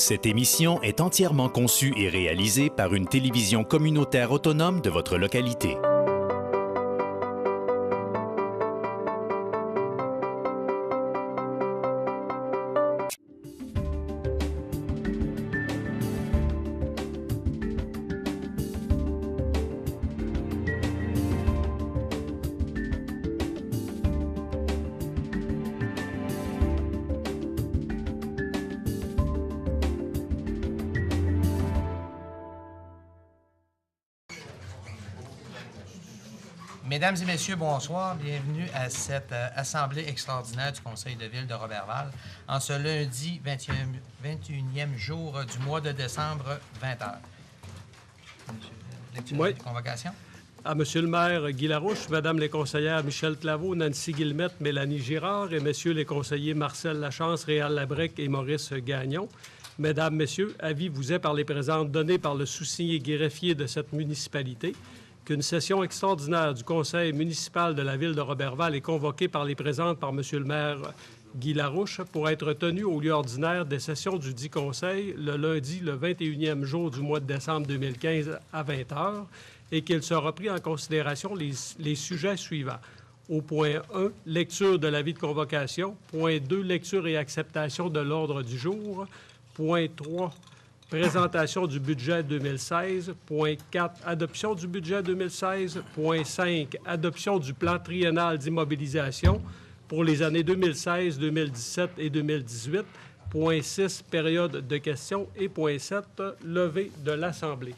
Cette émission est entièrement conçue et réalisée par une télévision communautaire autonome de votre localité. Mesdames et messieurs, bonsoir. Bienvenue à cette assemblée extraordinaire du Conseil de ville de Roberval en ce lundi 21e jour du mois de décembre, 20h. Lecture de convocation. À Monsieur le maire Guy Larouche, Madame les conseillères Michel Claveau, Nancy Guillemette, Mélanie Girard et Messieurs les conseillers Marcel Lachance, Réal Labrec et Maurice Gagnon. Mesdames, Messieurs, avis vous est par les présentes données par le sous-signé greffier de cette municipalité qu'une session extraordinaire du Conseil municipal de la ville de Roberval est convoquée par les présentes par Monsieur le maire Guy Larouche pour être tenue au lieu ordinaire des sessions du dit Conseil le lundi, le 21e jour du mois de décembre 2015 à 20h et qu'il sera pris en considération les sujets suivants. Au point 1, lecture de l'avis de convocation. Point 2, lecture et acceptation de l'ordre du jour. Point 3, présentation du budget 2016. Point 4, adoption du budget 2016. Point 5, adoption du plan triennal d'immobilisation pour les années 2016, 2017 et 2018. Point 6, période de questions. Et point 7, levée de l'Assemblée.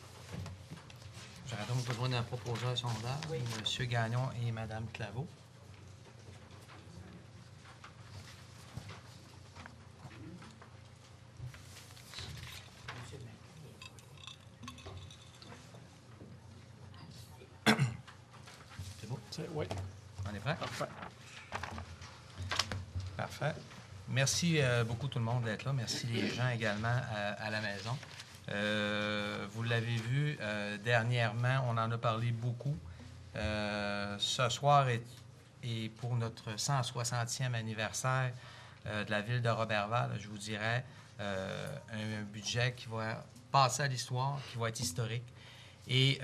J'aurais donc besoin d'un proposeur sondage, oui. M. Gagnon et Mme Claveau. C'est beau? Oui. On est prêt? Parfait. Parfait. Merci beaucoup tout le monde d'être là. Merci les gens également à la maison. Vous l'avez vu, dernièrement, on en a parlé beaucoup. Ce soir est pour notre 160e anniversaire de la ville de Roberval, je vous dirais, un budget qui va passer à l'histoire, qui va être historique. Et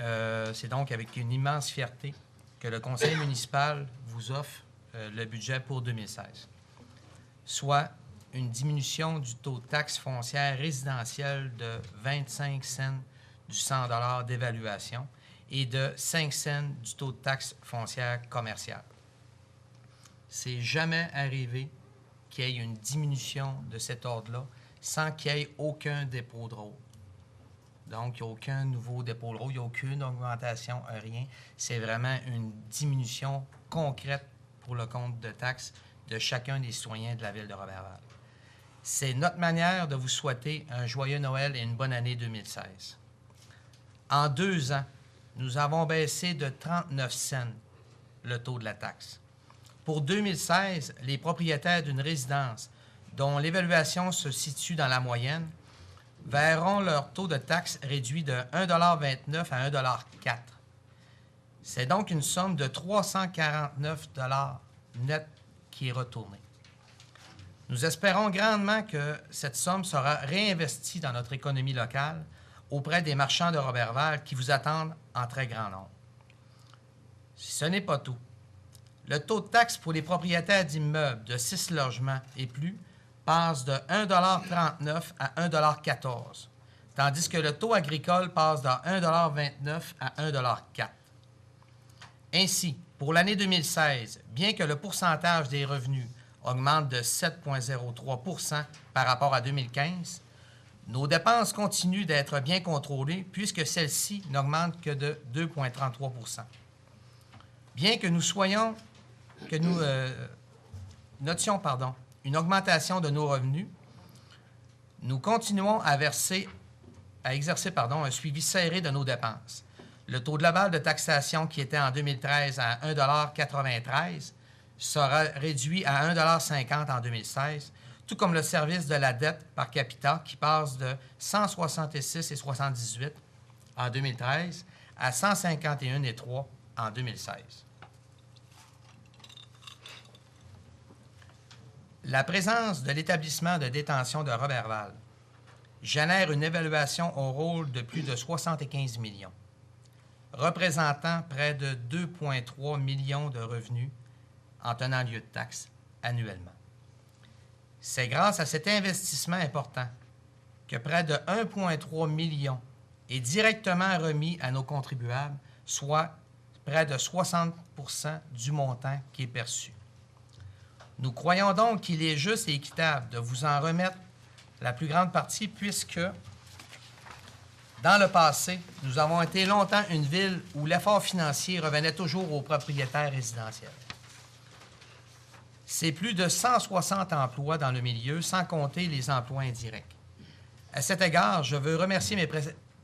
c'est donc avec une immense fierté que le conseil municipal vous offre le budget pour 2016, soit une diminution du taux de taxe foncière résidentielle de 25 cents du 100 $ d'évaluation et de 5 cents du taux de taxe foncière commerciale. C'est jamais arrivé qu'il y ait une diminution de cet ordre-là sans qu'il y ait aucun dépôt de rôle. Donc, il n'y a aucun nouveau dépôt de rôle, il n'y a aucune augmentation, rien. C'est vraiment une diminution concrète pour le compte de taxes de chacun des citoyens de la ville de Roberval. C'est notre manière de vous souhaiter un joyeux Noël et une bonne année 2016. En 2 ans, nous avons baissé de 39 cents le taux de la taxe. Pour 2016, les propriétaires d'une résidence dont l'évaluation se situe dans la moyenne verront leur taux de taxe réduit de 1,29 $ à 1,4 $. C'est donc une somme de 349 $ net qui est retournée. Nous espérons grandement que cette somme sera réinvestie dans notre économie locale auprès des marchands de Roberval qui vous attendent en très grand nombre. Si ce n'est pas tout, le taux de taxe pour les propriétaires d'immeubles de 6 logements et plus passe de 1,39 $ à 1,14 $, tandis que le taux agricole passe de 1,29 $ à 1,4 $. Ainsi, pour l'année 2016, bien que le pourcentage des revenus augmente de 7,03 % par rapport à 2015, nos dépenses continuent d'être bien contrôlées puisque celles-ci n'augmentent que de 2,33 %. Bien que nous notions une augmentation de nos revenus, nous continuons à exercer un suivi serré de nos dépenses. Le taux global de taxation qui était en 2013 à 1,93 $ sera réduit à 1,50 $ en 2016, tout comme le service de la dette par capita qui passe de 166,78 en 2013 à 151,3 en 2016. La présence de l'établissement de détention de Roberval génère une évaluation au rôle de plus de 75 millions, représentant près de 2,3 millions de revenus en tenant lieu de taxes annuellement. C'est grâce à cet investissement important que près de 1,3 million est directement remis à nos contribuables, soit près de 60 % du montant qui est perçu. Nous croyons donc qu'il est juste et équitable de vous en remettre la plus grande partie, puisque, dans le passé, nous avons été longtemps une ville où l'effort financier revenait toujours aux propriétaires résidentiels. C'est plus de 160 emplois dans le milieu, sans compter les emplois indirects. À cet égard, je veux remercier mes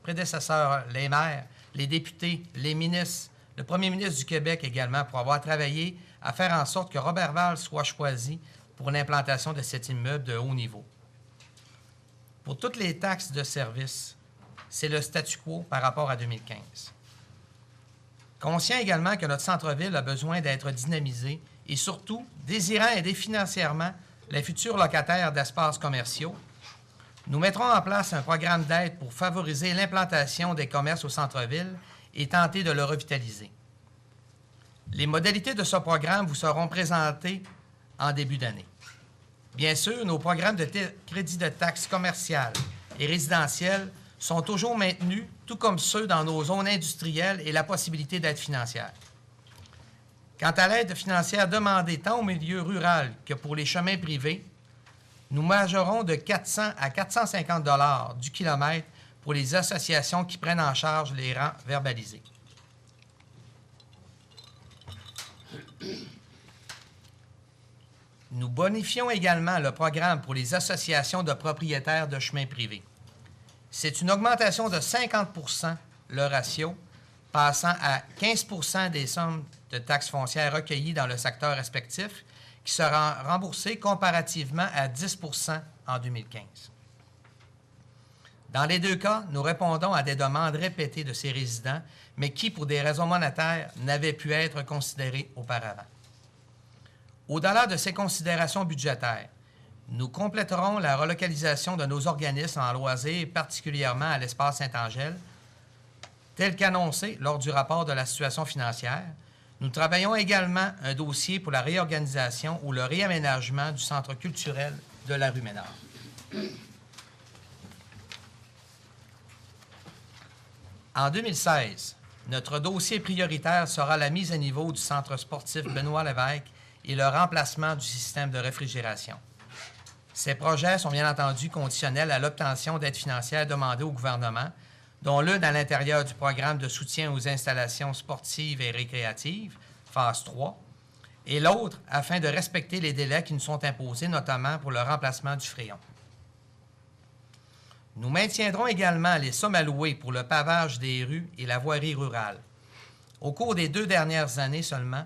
prédécesseurs, les maires, les députés, les ministres, le premier ministre du Québec également, pour avoir travaillé à faire en sorte que Roberval soit choisi pour l'implantation de cet immeuble de haut niveau. Pour toutes les taxes de service, c'est le statu quo par rapport à 2015. Conscient également que notre centre-ville a besoin d'être dynamisé et surtout désirant aider financièrement les futurs locataires d'espaces commerciaux, nous mettrons en place un programme d'aide pour favoriser l'implantation des commerces au centre-ville et tenter de le revitaliser. Les modalités de ce programme vous seront présentées en début d'année. Bien sûr, nos programmes de crédit de taxes commerciales et résidentielles sont toujours maintenus, tout comme ceux dans nos zones industrielles et la possibilité d'aide financière. Quant à l'aide financière demandée tant au milieu rural que pour les chemins privés, nous majorons de 400 à 450 $ du kilomètre pour les associations qui prennent en charge les rangs verbalisés. Nous bonifions également le programme pour les associations de propriétaires de chemins privés. C'est une augmentation de 50 % le ratio, passant à 15 % des sommes de taxes foncières recueillies dans le secteur respectif, qui sera remboursé comparativement à 10 % en 2015. Dans les deux cas, nous répondons à des demandes répétées de ces résidents, mais qui, pour des raisons monétaires, n'avaient pu être considérées auparavant. Au-delà de ces considérations budgétaires, nous compléterons la relocalisation de nos organismes en loisirs, particulièrement à l'espace Saint-Angèle, tel qu'annoncé lors du rapport de la situation financière. Nous travaillons également un dossier pour la réorganisation ou le réaménagement du centre culturel de la rue Ménard. En 2016, notre dossier prioritaire sera la mise à niveau du centre sportif Benoît-Lévesque et le remplacement du système de réfrigération. Ces projets sont bien entendu conditionnels à l'obtention d'aides financières demandées au gouvernement, dont l'une à l'intérieur du programme de soutien aux installations sportives et récréatives, phase 3, et l'autre afin de respecter les délais qui nous sont imposés, notamment pour le remplacement du fréon. Nous maintiendrons également les sommes allouées pour le pavage des rues et la voirie rurale. Au cours des 2 dernières années seulement,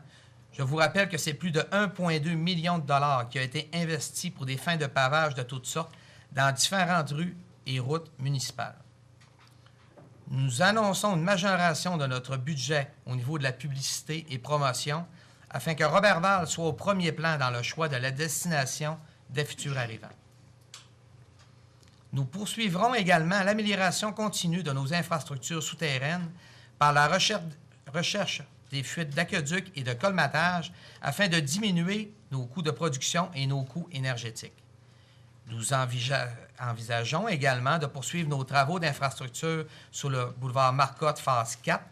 je vous rappelle que c'est plus de 1,2 million de dollars qui a été investi pour des fins de pavage de toutes sortes dans différentes rues et routes municipales. Nous annonçons une majoration de notre budget au niveau de la publicité et promotion afin que Roberval soit au premier plan dans le choix de la destination des futurs arrivants. Nous poursuivrons également l'amélioration continue de nos infrastructures souterraines par la recherche des fuites d'aqueducs et de colmatage afin de diminuer nos coûts de production et nos coûts énergétiques. Nous envisageons également de poursuivre nos travaux d'infrastructure sur le boulevard Marcotte, phase 4,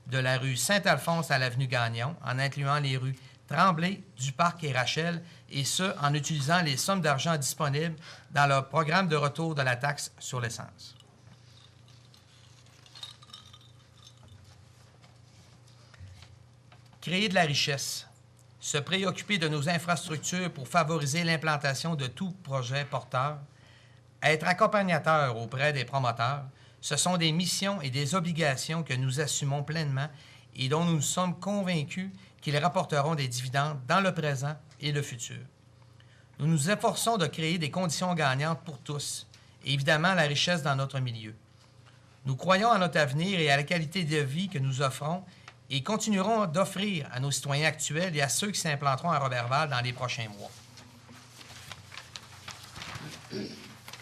de la rue Saint-Alphonse à l'avenue Gagnon, en incluant les rues Tremblay, Duparc et Rachel, et ce, en utilisant les sommes d'argent disponibles dans le programme de retour de la taxe sur l'essence. Créer de la richesse, se préoccuper de nos infrastructures pour favoriser l'implantation de tout projet porteur, être accompagnateur auprès des promoteurs, ce sont des missions et des obligations que nous assumons pleinement et dont nous sommes convaincus qu'ils rapporteront des dividendes dans le présent et le futur. Nous nous efforçons de créer des conditions gagnantes pour tous, et évidemment la richesse dans notre milieu. Nous croyons en notre avenir et à la qualité de vie que nous offrons et continuerons d'offrir à nos citoyens actuels et à ceux qui s'implanteront à Roberval dans les prochains mois.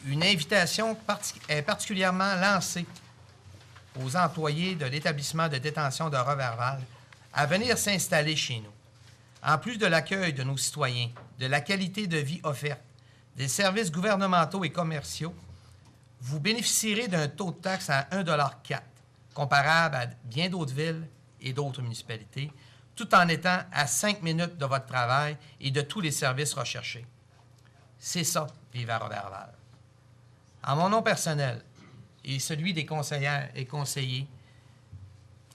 Une invitation est particulièrement lancée aux employés de l'établissement de détention de Roberval à venir s'installer chez nous. En plus de l'accueil de nos citoyens, de la qualité de vie offerte, des services gouvernementaux et commerciaux, vous bénéficierez d'un taux de taxe à 1,04 $, comparable à bien d'autres villes et d'autres municipalités, tout en étant à 5 minutes de votre travail et de tous les services recherchés. C'est ça, vivre à Roberval. En mon nom personnel et celui des conseillères et conseillers,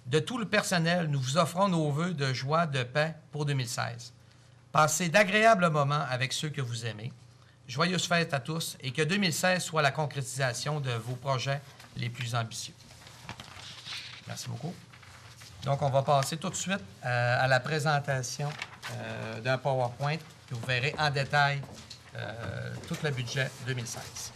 de tout le personnel, nous vous offrons nos vœux de joie, de paix pour 2016. Passez d'agréables moments avec ceux que vous aimez. Joyeuses fêtes à tous et que 2016 soit la concrétisation de vos projets les plus ambitieux. Merci beaucoup. Donc, on va passer tout de suite à la présentation d'un PowerPoint que vous verrez en détail tout le budget 2016.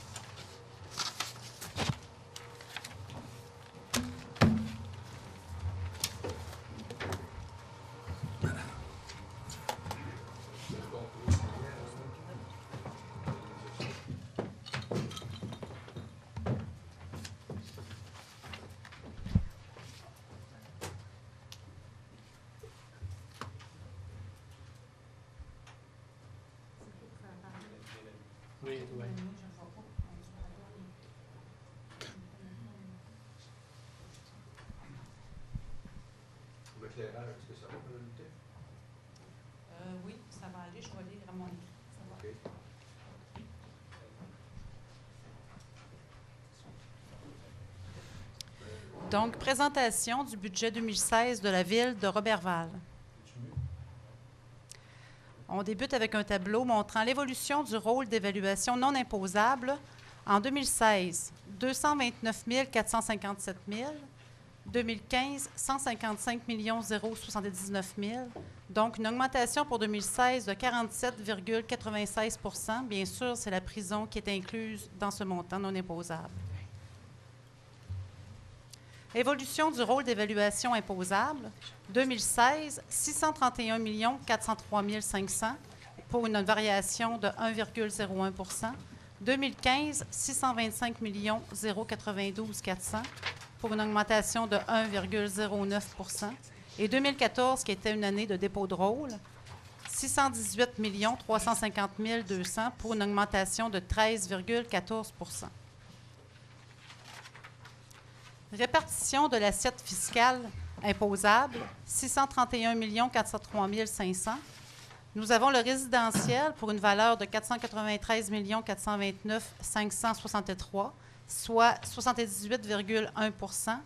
Oui, oui. L'éclairage, est-ce que ça va pour lutter? Oui, ça va aller. Je vais lire à mon écrit. Ça va. OK. Donc, présentation du budget 2016 de la ville de Roberval. On débute avec un tableau montrant l'évolution du rôle d'évaluation non imposable. En 2016, 229 457 000. 2015, 155 079 000. Donc, une augmentation pour 2016 de 47,96 %. Bien sûr, c'est la prison qui est incluse dans ce montant non imposable. Évolution du rôle d'évaluation imposable. 2016, 631 403 500 pour une variation de 1,01 %. 2015, 625 092 400 pour une augmentation de 1,09 %. Et 2014, qui était une année de dépôt de rôle, 618 350 200 pour une augmentation de 13,14 %. Répartition de l'assiette fiscale imposable, 631 403 500. Nous avons le résidentiel pour une valeur de 493 429 563, soit 78,1 %.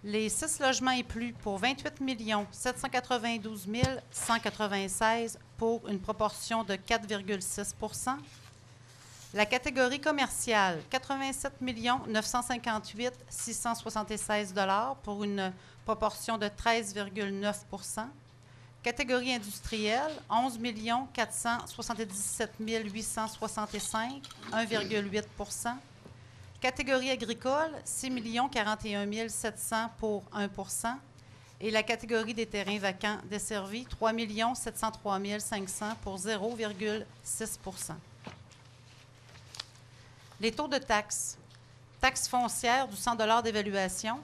Les 6 logements et plus pour 28 792 196 pour une proportion de 4,6 %. La catégorie commerciale, 87 958 676 pour une proportion de 13,9 %. Catégorie industrielle, 11 477 865, 1,8 % Catégorie agricole, 6 41 700 pour 1 % Et la catégorie des terrains vacants desservis, 3 703 500 pour 0,6 %. Les taux de taxes. Taxe foncière du 100 $ d'évaluation.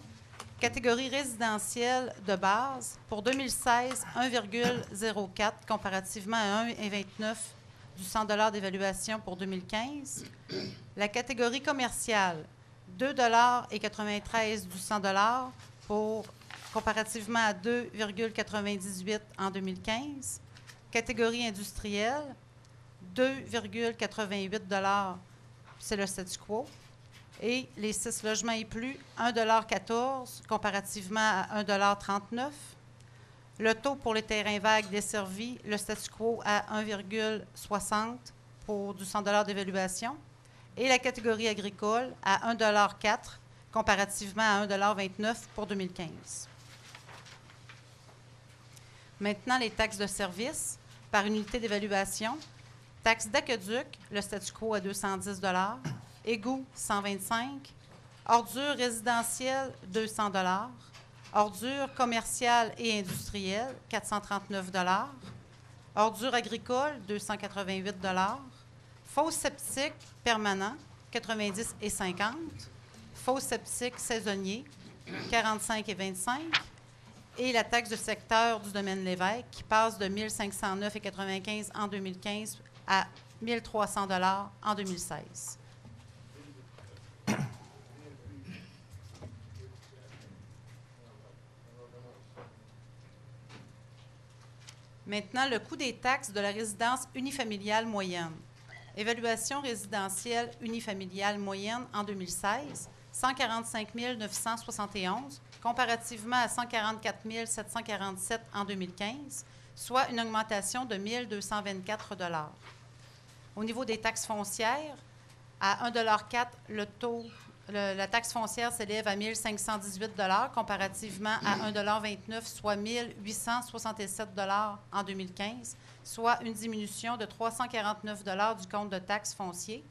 Catégorie résidentielle de base. Pour 2016, 1,04 comparativement à 1,29 du 100 $ d'évaluation pour 2015. La catégorie commerciale, 2,93 $ du 100 $ comparativement à 2,98 en 2015. Catégorie industrielle, 2,88 $, c'est le statu quo. Et les 6 logements et plus, 1,14 $ comparativement à 1,39 $. Le taux pour les terrains vagues desservis, le statu quo à 1,60 pour du 100 $ d'évaluation. Et la catégorie agricole à 1,04 $ comparativement à 1,29 $ pour 2015. Maintenant, les taxes de service par unité d'évaluation. Taxe d'aqueduc, le statu quo à 210 $. Égout, 125 $. Ordures résidentielles, 200 $. Ordures commerciales et industrielles, 439 $. Ordures agricoles, 288 $. Fosse septique permanent, 90 et 50. Fosse septique saisonnier, 45 et 25. Et la taxe de secteur du domaine Lévesque, qui passe de 1 509,95 en 2015 à 1 300 $ en 2016. Maintenant, le coût des taxes de la résidence unifamiliale moyenne. Évaluation résidentielle unifamiliale moyenne en 2016, 145 971, comparativement à 144 747 en 2015, soit une augmentation de 1 224 $. Au niveau des taxes foncières, à 1,4 $, la taxe foncière s'élève à 1 518 $ comparativement à 1,29 $, soit 1 867 $ en 2015, soit une diminution de 349 $ du compte de taxes foncier.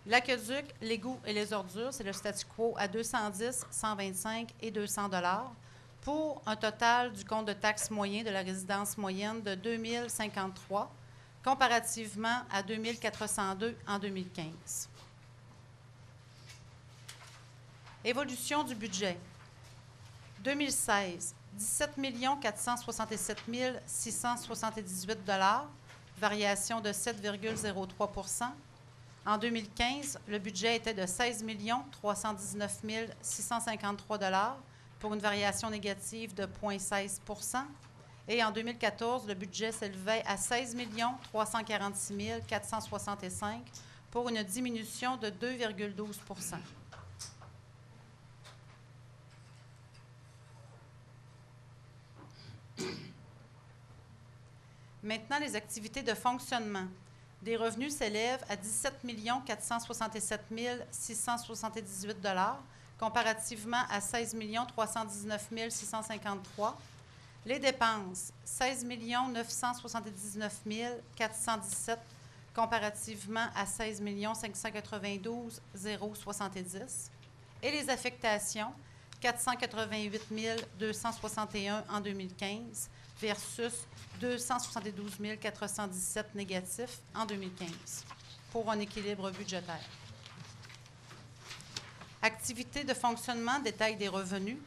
L'aqueduc, l'égout et les ordures, c'est le statu quo à 210, 125 et 200 $ pour un total du compte de taxes moyen de la résidence moyenne de 2 053 comparativement à 2 402 en 2015. Évolution du budget. 2016, 17 467 678 $, variation de 7,03 %. En 2015, le budget était de 16 319 653 $ pour une variation négative de 0,16 %. Et en 2014, le budget s'élevait à 16 346 465 pour une diminution de 2,12 %. Maintenant, les activités de fonctionnement. Des revenus s'élèvent à 17 467 678 $, comparativement à 16 319 653. Les dépenses, 16 979 417, comparativement à 16 592 070. Et les affectations, 488 261 en 2015 versus 272 417 négatifs en 2015, pour un équilibre budgétaire. Activités de fonctionnement, détail des revenus.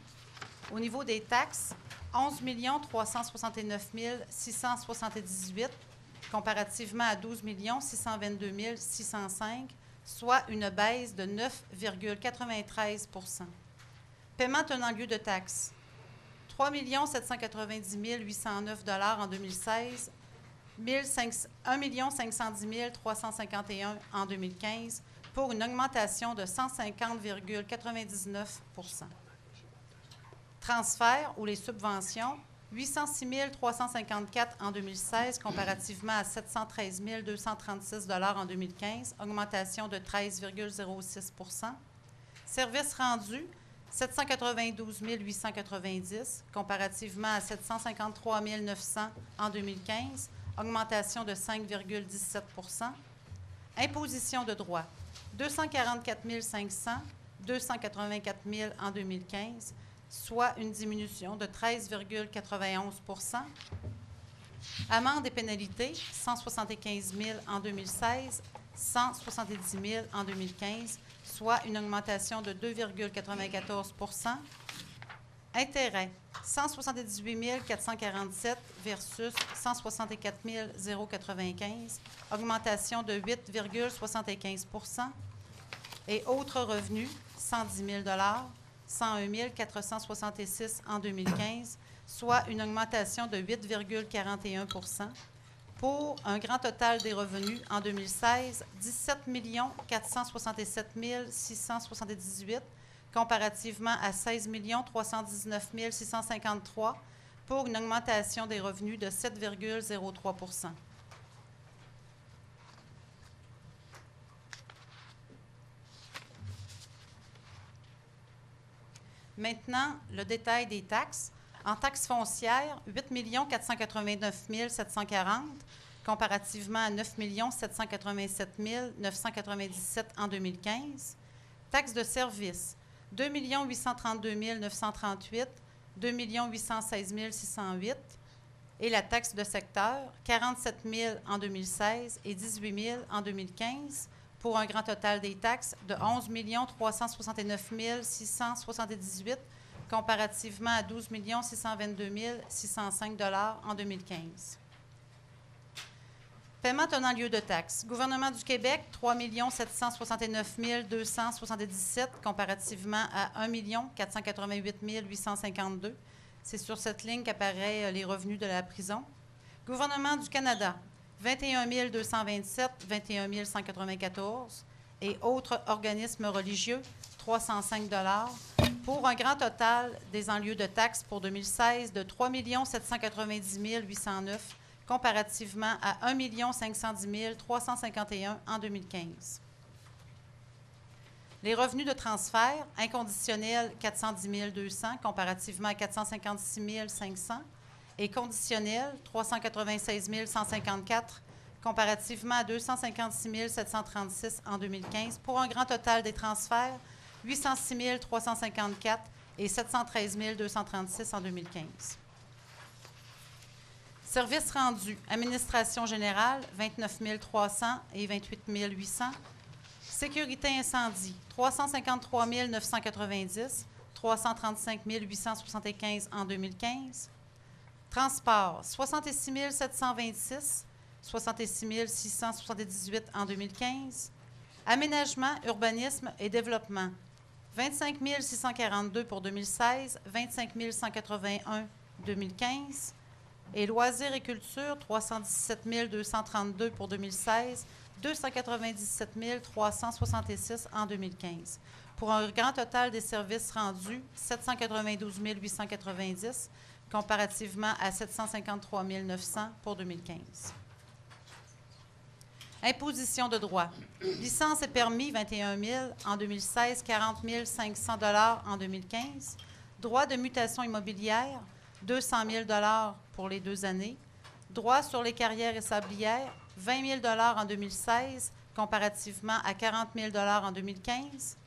Au niveau des taxes, 11 369 678, comparativement à 12 622 605, soit une baisse de 9,93 %. Paiement tenant lieu de taxes. 3 790 809 $ en 2016, 1 510 351 en 2015, pour une augmentation de 150,99 %. Transferts ou les subventions, 806 354 en 2016, comparativement à 713 236 $ en 2015, augmentation de 13,06 %. Services rendus, 792 890, comparativement à 753 900 en 2015, augmentation de 5,17 %. Imposition de droit, 244 500, 284 000 en 2015, soit une diminution de 13,91 %. Amendes et pénalités, 175 000 en 2016, 170 000 en 2015, soit une augmentation de 2,94 %. Intérêts, 178 447 versus 164 095, augmentation de 8,75 %. Et autres revenus, 110 000 101 466 en 2015, soit une augmentation de 8,41 %, pour un grand total des revenus en 2016, 17 467 678, comparativement à 16 319 653, pour une augmentation des revenus de 7,03 %. Maintenant, le détail des taxes. En taxes foncières, 8 489 740, comparativement à 9 787 997 en 2015. Taxes de services, 2 832 938, 2 816 608. Et la taxe de secteur, 47 000 en 2016 et 18 000 en 2015, pour un grand total des taxes de 11 369 678 comparativement à 12 622 605 en 2015. Paiement tenant lieu de taxes. Gouvernement du Québec, 3 769 277 comparativement à 1 488 852. C'est sur cette ligne qu'apparaissent les revenus de la prison. Gouvernement du Canada, 21 227, 21 194. Et autres organismes religieux, 305 pour un grand total des enlieux de taxes pour 2016 de 3 790 809 comparativement à 1 510 351 en 2015. Les revenus de transfert inconditionnels, 410 200 comparativement à 456 500 et conditionnels, 396 154 comparativement à 256 736 en 2015 pour un grand total des transferts, 806 354 et 713 236 en 2015. Services rendus. Administration générale, 29 300 et 28 800. Sécurité incendie, 353 990, 335 875 en 2015. Transport, 66 726, 66 678 en 2015. Aménagement, urbanisme et développement, 25 642 pour 2016, 25 181 2015. Et loisirs et culture, 317 232 pour 2016, 297 366 en 2015. Pour un grand total des services rendus, 792 890, comparativement à 753 900 pour 2015. Imposition de droit. Licence et permis, 21 000 en 2016, 40 500 en 2015. Droit de mutation immobilière, 200 000 pour les 2 années. Droit sur les carrières et sablières, 20 000 en 2016, comparativement à 40 000 en 2015.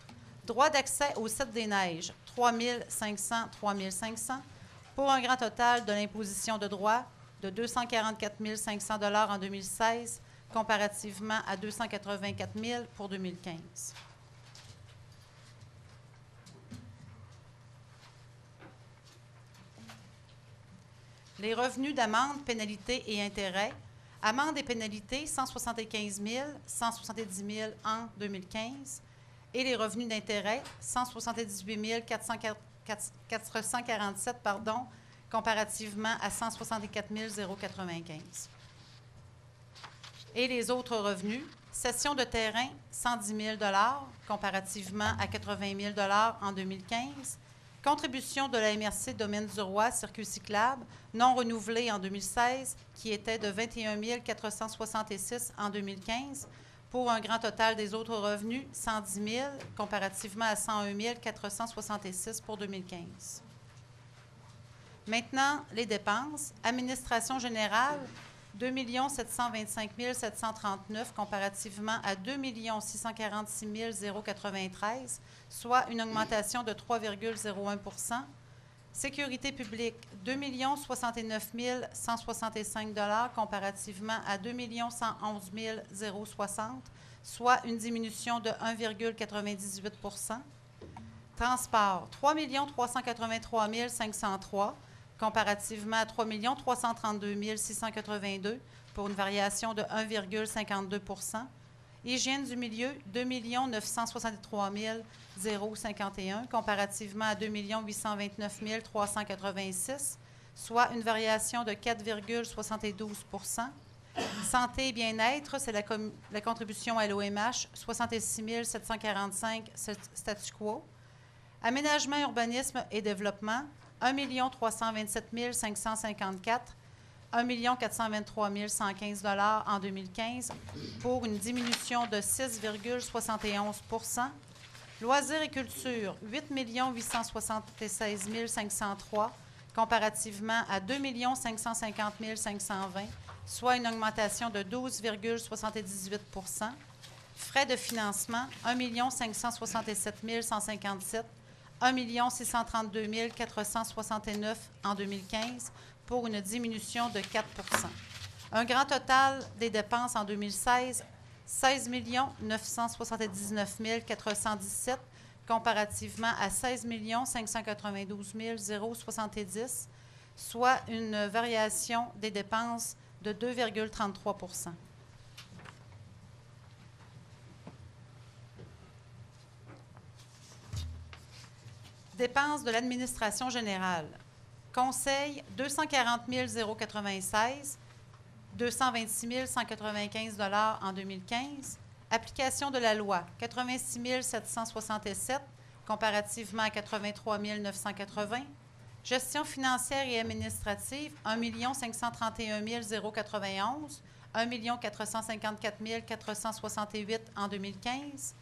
Droit d'accès au site des neiges, 3 500, 3 500, pour un grand total de l'imposition de droit de 244 500 en 2016, comparativement à 284 000 pour 2015. Les revenus d'amende, pénalités et intérêts. Amendes et pénalités, 175 000, 170 000 en 2015. Et les revenus d'intérêt, 178 447, comparativement à 164 095. Et les autres revenus, cession de terrain, 110 000 comparativement à 80 000 en 2015. Contribution de la MRC Domaine du Roi, circuit cyclable, non renouvelé en 2016, qui était de 21 466 en 2015, pour un grand total des autres revenus, 110 000, comparativement à 101 466 pour 2015. Maintenant, les dépenses. Administration générale, 2 725 739 comparativement à 2 646 093, soit une augmentation de 3,01 Sécurité publique, 2 069 165 comparativement à 2 111 060, soit une diminution de 1,98 Transport, 3 383 503 comparativement à 3 332 682 pour une variation de 1,52 Hygiène du milieu, 2 963 051 comparativement à 2 829 386, soit une variation de 4,72 Santé et bien-être, c'est la contribution à l'OMH, 66 745 statu quo. Aménagement, urbanisme et développement, 1 327 554, 1 423 115 en 2015 pour une diminution de 6,71 Loisirs et culture, 8 876 503 comparativement à 2 550 520, soit une augmentation de 12,78 Frais de financement, 1 567 157, 1 632 469 en 2015 pour une diminution de 4 Un grand total des dépenses en 2016, 16 979 417 comparativement à 16 592 070, soit une variation des dépenses de 2,33 %. Dépenses de l'administration générale. Conseil, 240 096, 226 195 en 2015. Application de la loi, 86 767, comparativement à 83 980. Gestion financière et administrative, 1 531 091, 1 454 468 en 2015.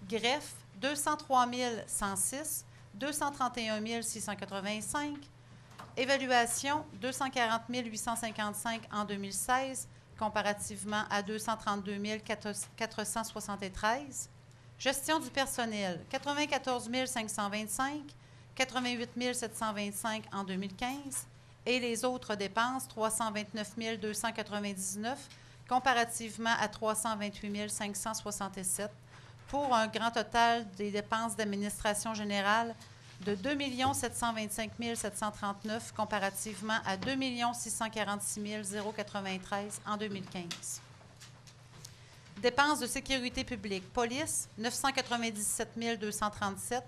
Greffe, 203 106, 231 685. Évaluation, 240 855 en 2016, comparativement à 232 473. Gestion du personnel, 94 525, 88 725 en 2015. Et les autres dépenses, 329 299, comparativement à 328 567, pour un grand total des dépenses d'administration générale de 2 725 739 comparativement à 2 646 093 en 2015. Dépenses de sécurité publique. Police, 997 237,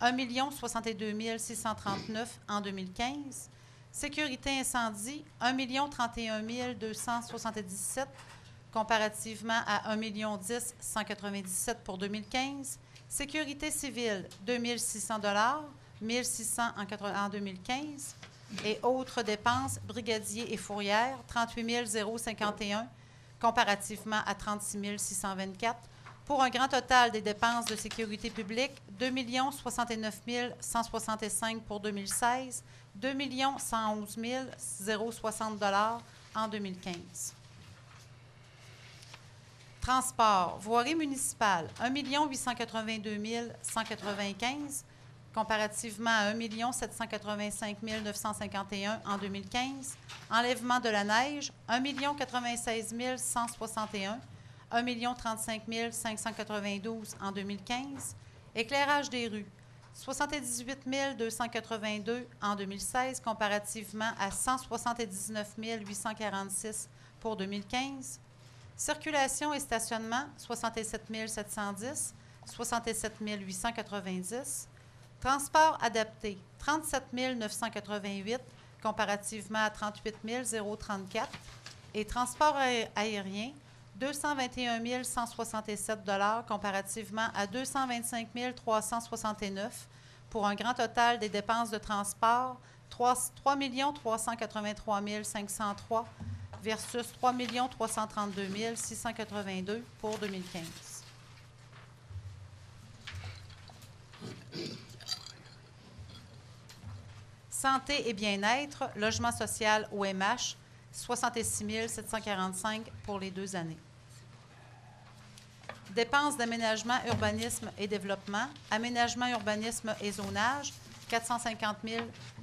1 62 639 en 2015. Sécurité incendie, 1 031 277 comparativement à 1 10 197 pour 2015. Sécurité civile, 2 600 1 600 en 2015. Et autres dépenses, brigadiers et fourrières, 38 051 comparativement à 36 624, pour un grand total des dépenses de sécurité publique, 2 69 165 pour 2016, 2 111 060 en 2015. Transport, voirie municipale, 1 882 195 comparativement à 1 785 951 en 2015. Enlèvement de la neige, 1 96 161, 1 35 592 en 2015. Éclairage des rues, 78 282 en 2016 comparativement à 179 846 pour 2015. Circulation et stationnement, 67 710, 67 890. Transport adapté, 37 988 comparativement à 38 034. Et transport aérien, 221 167 comparativement à 225 369 pour un grand total des dépenses de transport, 3 383 503 versus 3 332 682 pour 2015. Santé et bien-être, logement social OMH, 66 745 pour les 2 années. Dépenses d'aménagement, urbanisme et développement, aménagement, urbanisme et zonage, 450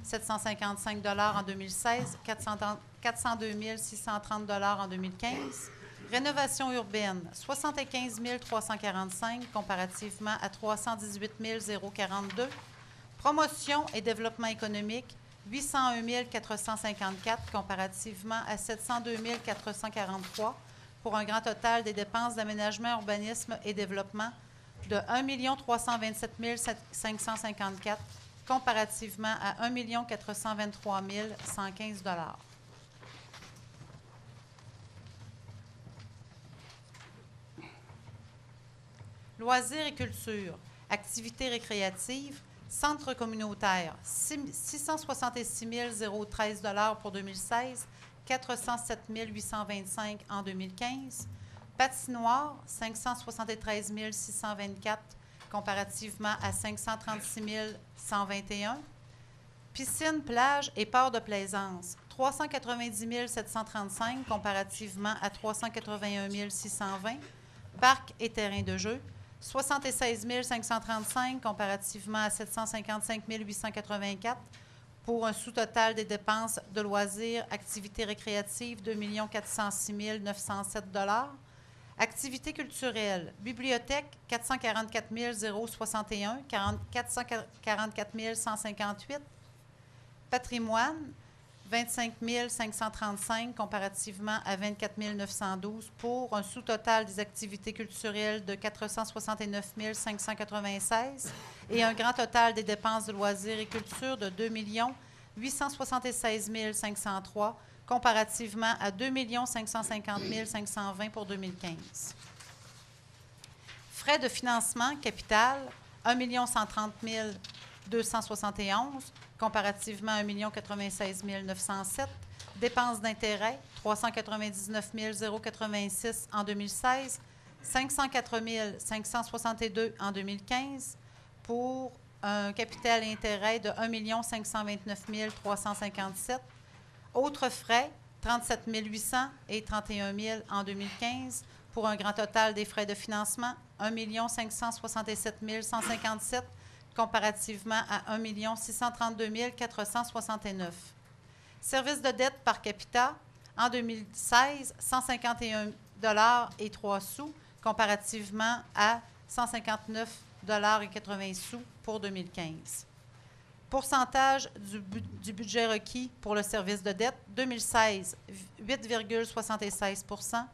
755 en 2016, 402 630 en 2015. Rénovation urbaine, 75 345 comparativement à 318 042. Promotion et développement économique, 801 454 comparativement à 702 443 pour un grand total des dépenses d'aménagement, urbanisme et développement de 1 327 554 comparativement à 1 423 115 $. Loisirs et culture, activités récréatives, centre communautaire, 666 013 $ pour 2016, 407 825 en 2015. Patinoire, 573 624 comparativement à 536 121. Piscine, plage et port de plaisance, 390 735 comparativement à 381 620. Parc et terrain de jeu, 76 535 comparativement à 755 884 pour un sous-total des dépenses de loisirs, activités récréatives, 2 406 907 $. Activités culturelles. Bibliothèque, 444 061, 444 158. Patrimoine, 25 535 comparativement à 24 912 pour un sous-total des activités culturelles de 469 596 et un grand total des dépenses de loisirs et culture de 2 876 503 comparativement à 2 550 520 pour 2015. Frais de financement capital, 1 130 271 comparativement à 1 96 907. Dépenses d'intérêt, 399 086 en 2016, 504 562 en 2015 pour un capital et intérêt de 1 529 357. Autres frais, 37 800 et 31 000 en 2015 pour un grand total des frais de financement, 1 567 157 comparativement à 1 632 469. Services de dette par capita, en 2016, 151 et 3 sous comparativement à 159 et 80 sous pour 2015. Pourcentage du budget requis pour le service de dette, 2016, 8,76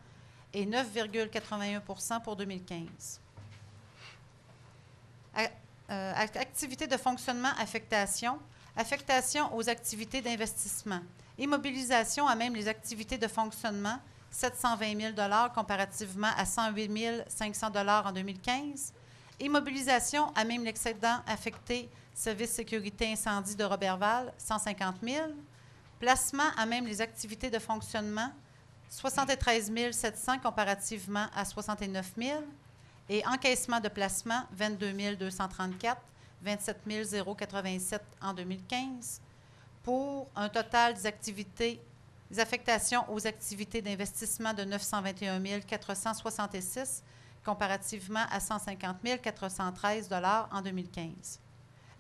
et 9,81 pour 2015. Activités de fonctionnement, affectation. Affectation aux activités d'investissement. Immobilisation à même les activités de fonctionnement, 720 000 comparativement à 108 500 en 2015. Immobilisation à même l'excédent affecté service sécurité incendie de Roberval, 150 000. Placement à même les activités de fonctionnement, 73 700 comparativement à 69 000. Et encaissement de placement, 22 234, 27 087 en 2015, pour un total des affectations aux activités d'investissement de 921 466, comparativement à 150 413 en 2015.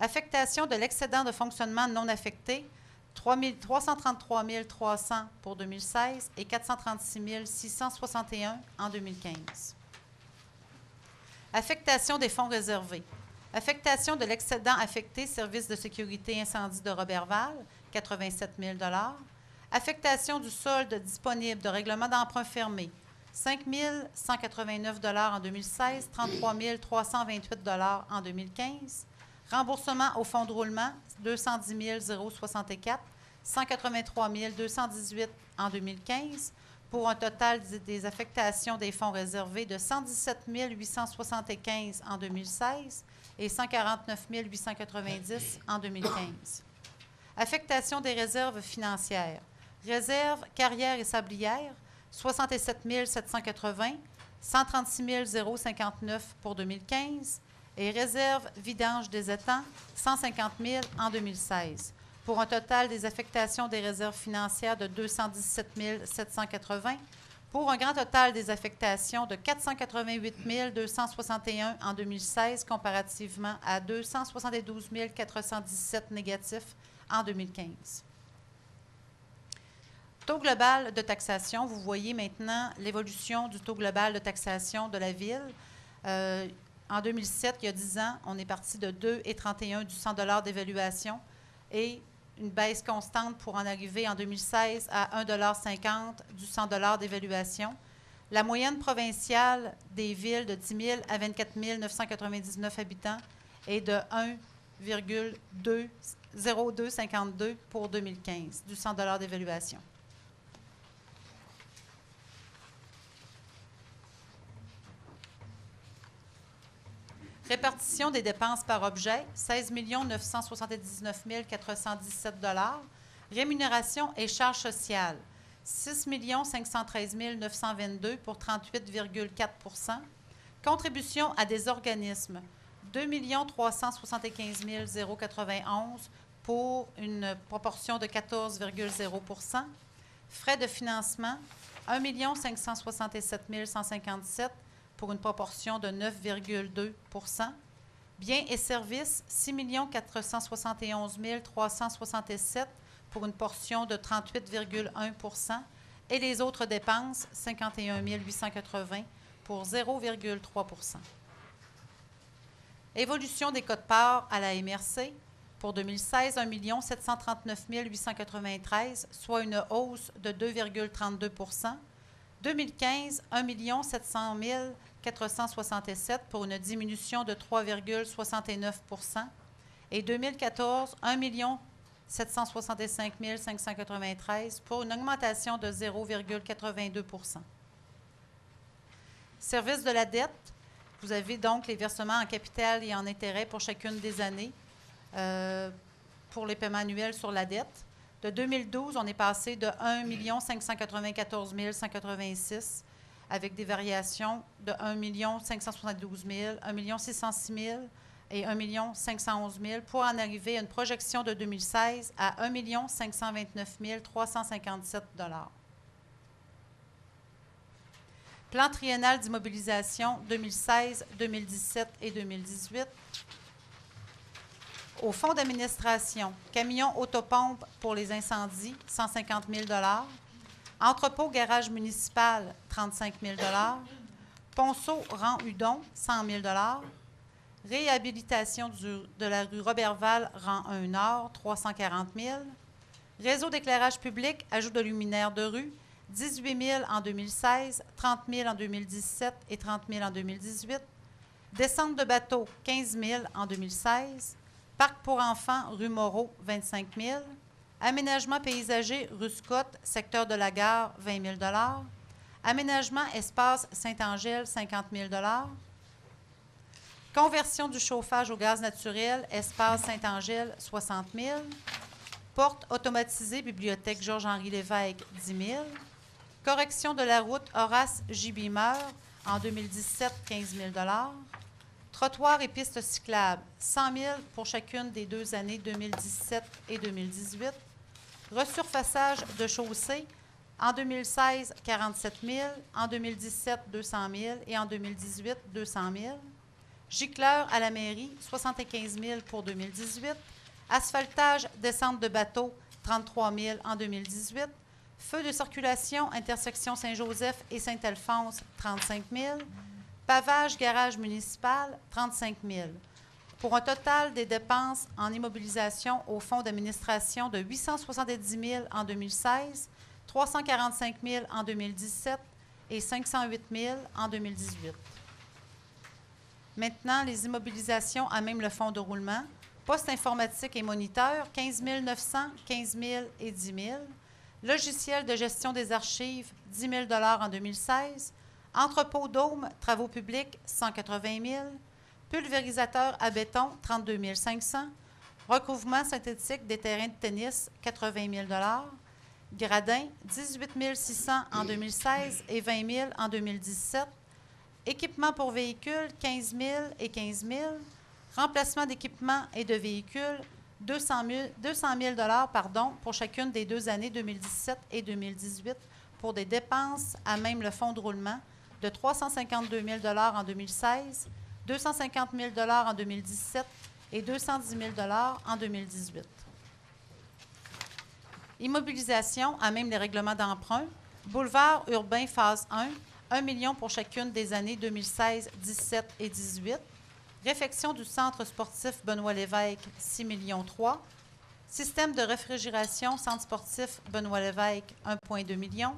Affectation de l'excédent de fonctionnement non affecté, 333 300 pour 2016 et 436 661 en 2015. Affectation des fonds réservés. Affectation de l'excédent affecté service de sécurité incendie de Roberval, 87 000 Affectation du solde disponible de règlement d'emprunt fermé, 5 189 en 2016, 33 328 en 2015. Remboursement au fonds de roulement, 210 064, 183 218 en 2015, pour un total des affectations des fonds réservés de 117 875 en 2016 et 149 890 en 2015. Affectation des réserves financières. Réserve carrière et sablière, 67 780, 136 059 pour 2015 et réserve vidange des étangs, 150 000 en 2016, pour un total des affectations des réserves financières de 217 780, pour un grand total des affectations de 488 261 en 2016, comparativement à 272 417 négatifs en 2015. Taux global de taxation. Vous voyez maintenant l'évolution du taux global de taxation de la Ville. En 2007, il y a 10 ans, on est parti de 2,31 du 100 $ d'évaluation et une baisse constante pour en arriver en 2016 à 1,50 $ du 100 $ d'évaluation. La moyenne provinciale des villes de 10 000 à 24 999 habitants est de 1,0252 pour 2015 du 100 $ d'évaluation. Répartition des dépenses par objet, 16 979 417 $. Rémunération et charges sociales, 6 513 922 pour 38,4 %. Contribution à des organismes, 2 375 091 pour une proportion de 14,0 %. Frais de financement, 1 567 157 pour une proportion de 9,2 %. Biens et services, 6 471 367 pour une portion de 38,1 % et les autres dépenses, 51 880 pour 0,3 %. Évolution des quotes-parts à la MRC. Pour 2016, 1 739 893, soit une hausse de 2,32 %. 2015, 1 700 467 pour une diminution de 3,69 %. Et 2014, 1 765 593 pour une augmentation de 0,82 %. Service de la dette. Vous avez donc les versements en capital et en intérêt pour chacune des années pour les paiements annuels sur la dette. De 2012, on est passé de 1 594 186 avec des variations de 1 572 000, 1 606 000 et 1 511 000 pour en arriver à une projection de 2016 à 1 529 357 $. Plan triennal d'immobilisation 2016, 2017 et 2018. Au fonds d'administration, camion autopompe pour les incendies, 150 000 $. Entrepôt garage municipal, 35 000 $. Ponceau rang Hudon, 100 000 $. Réhabilitation de la rue Roberval, rang 1 Nord, 340 000 $. Réseau d'éclairage public, ajout de luminaires de rue, 18 000 en 2016, 30 000 en 2017 et 30 000 en 2018. Descente de bateau, 15 000 en 2016. Parc pour enfants, rue Moreau, 25 000 $. Aménagement paysager, rue Scott, secteur de la gare, 20 000 $. Aménagement espace Saint-Angèle, 50 000 $. Conversion du chauffage au gaz naturel, espace Saint-Angèle, 60 000 $. Porte automatisée, bibliothèque Georges-Henri Lévesque, 10 000 $. Correction de la route Horace J. Beamer, en 2017, 15 000 $. Trottoirs et pistes cyclables, 100 000 $ pour chacune des 2 années 2017 et 2018. Resurfaçage de chaussée, en 2016, 47 000 $, en 2017, 200 000 $ et en 2018, 200 000 $. Gicleur à la mairie, 75 000 $ pour 2018. Asphaltage, descente de bateau, 33 000 $ en 2018. Feu de circulation, intersection Saint-Joseph et Saint-Alphonse, 35 000 $. Pavage, garage municipal, 35 000 $. Pour un total des dépenses en immobilisation au fonds d'administration de 870 000 $ en 2016, 345 000 $ en 2017 et 508 000 $ en 2018. Maintenant, les immobilisations à même le fonds de roulement. Poste informatique et moniteur, 15 900, 15 000 et 10 000 $. Logiciel de gestion des archives, 10 000 $ en 2016. Entrepôt dôme, travaux publics, 180 000 $. Pulvérisateur à béton, 32 500 $. Recouvrement synthétique des terrains de tennis, 80 000 $. Gradin, 18 600 $ en 2016 et 20 000 $ en 2017. Équipement pour véhicules, 15 000 $ et 15 000 $. Remplacement d'équipements et de véhicules, 200 000 $ pour chacune des 2 années 2017 et 2018 pour des dépenses à même le fonds de roulement de 352 000 $ en 2016, 250 000 $ en 2017 et 210 000 $ en 2018. Immobilisation à même les règlements d'emprunt. Boulevard urbain phase 1, 1 million $ pour chacune des années 2016, 17 et 18. Réfection du centre sportif Benoît-Lévesque, 6 millions $. Système de réfrigération, centre sportif Benoît-Lévesque, 1,2 million.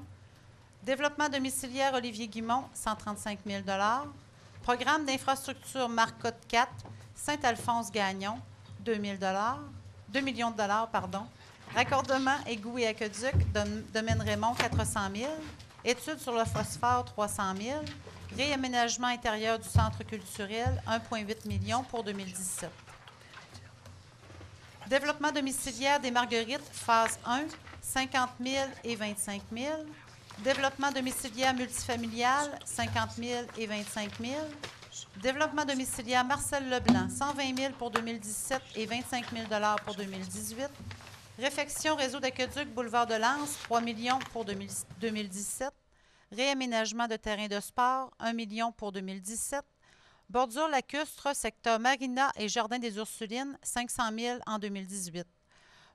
Développement domiciliaire Olivier Guimont, 135 000 $. Programme d'infrastructure Marcotte 4, Saint-Alphonse-Gagnon, 2 millions $. Raccordement, égouts et aqueduc, Domaine Raymond, 400 000 $. Études sur le phosphore, 300 000 $. Réaménagement intérieur du centre culturel, 1,8 million pour 2017. Développement domiciliaire des Marguerites, phase 1, 50 000 et 25 000. Développement domiciliaire multifamilial, 50 000 et 25 000. Développement domiciliaire Marcel Leblanc, 120 000 pour 2017 et 25 000 $ pour 2018. Réfection réseau d'aqueduc Boulevard de Lens, 3 millions pour 2017. Réaménagement de terrain de sport, 1 million pour 2017. Bordure lacustre, secteur Marina et Jardin des Ursulines, 500 000 en 2018.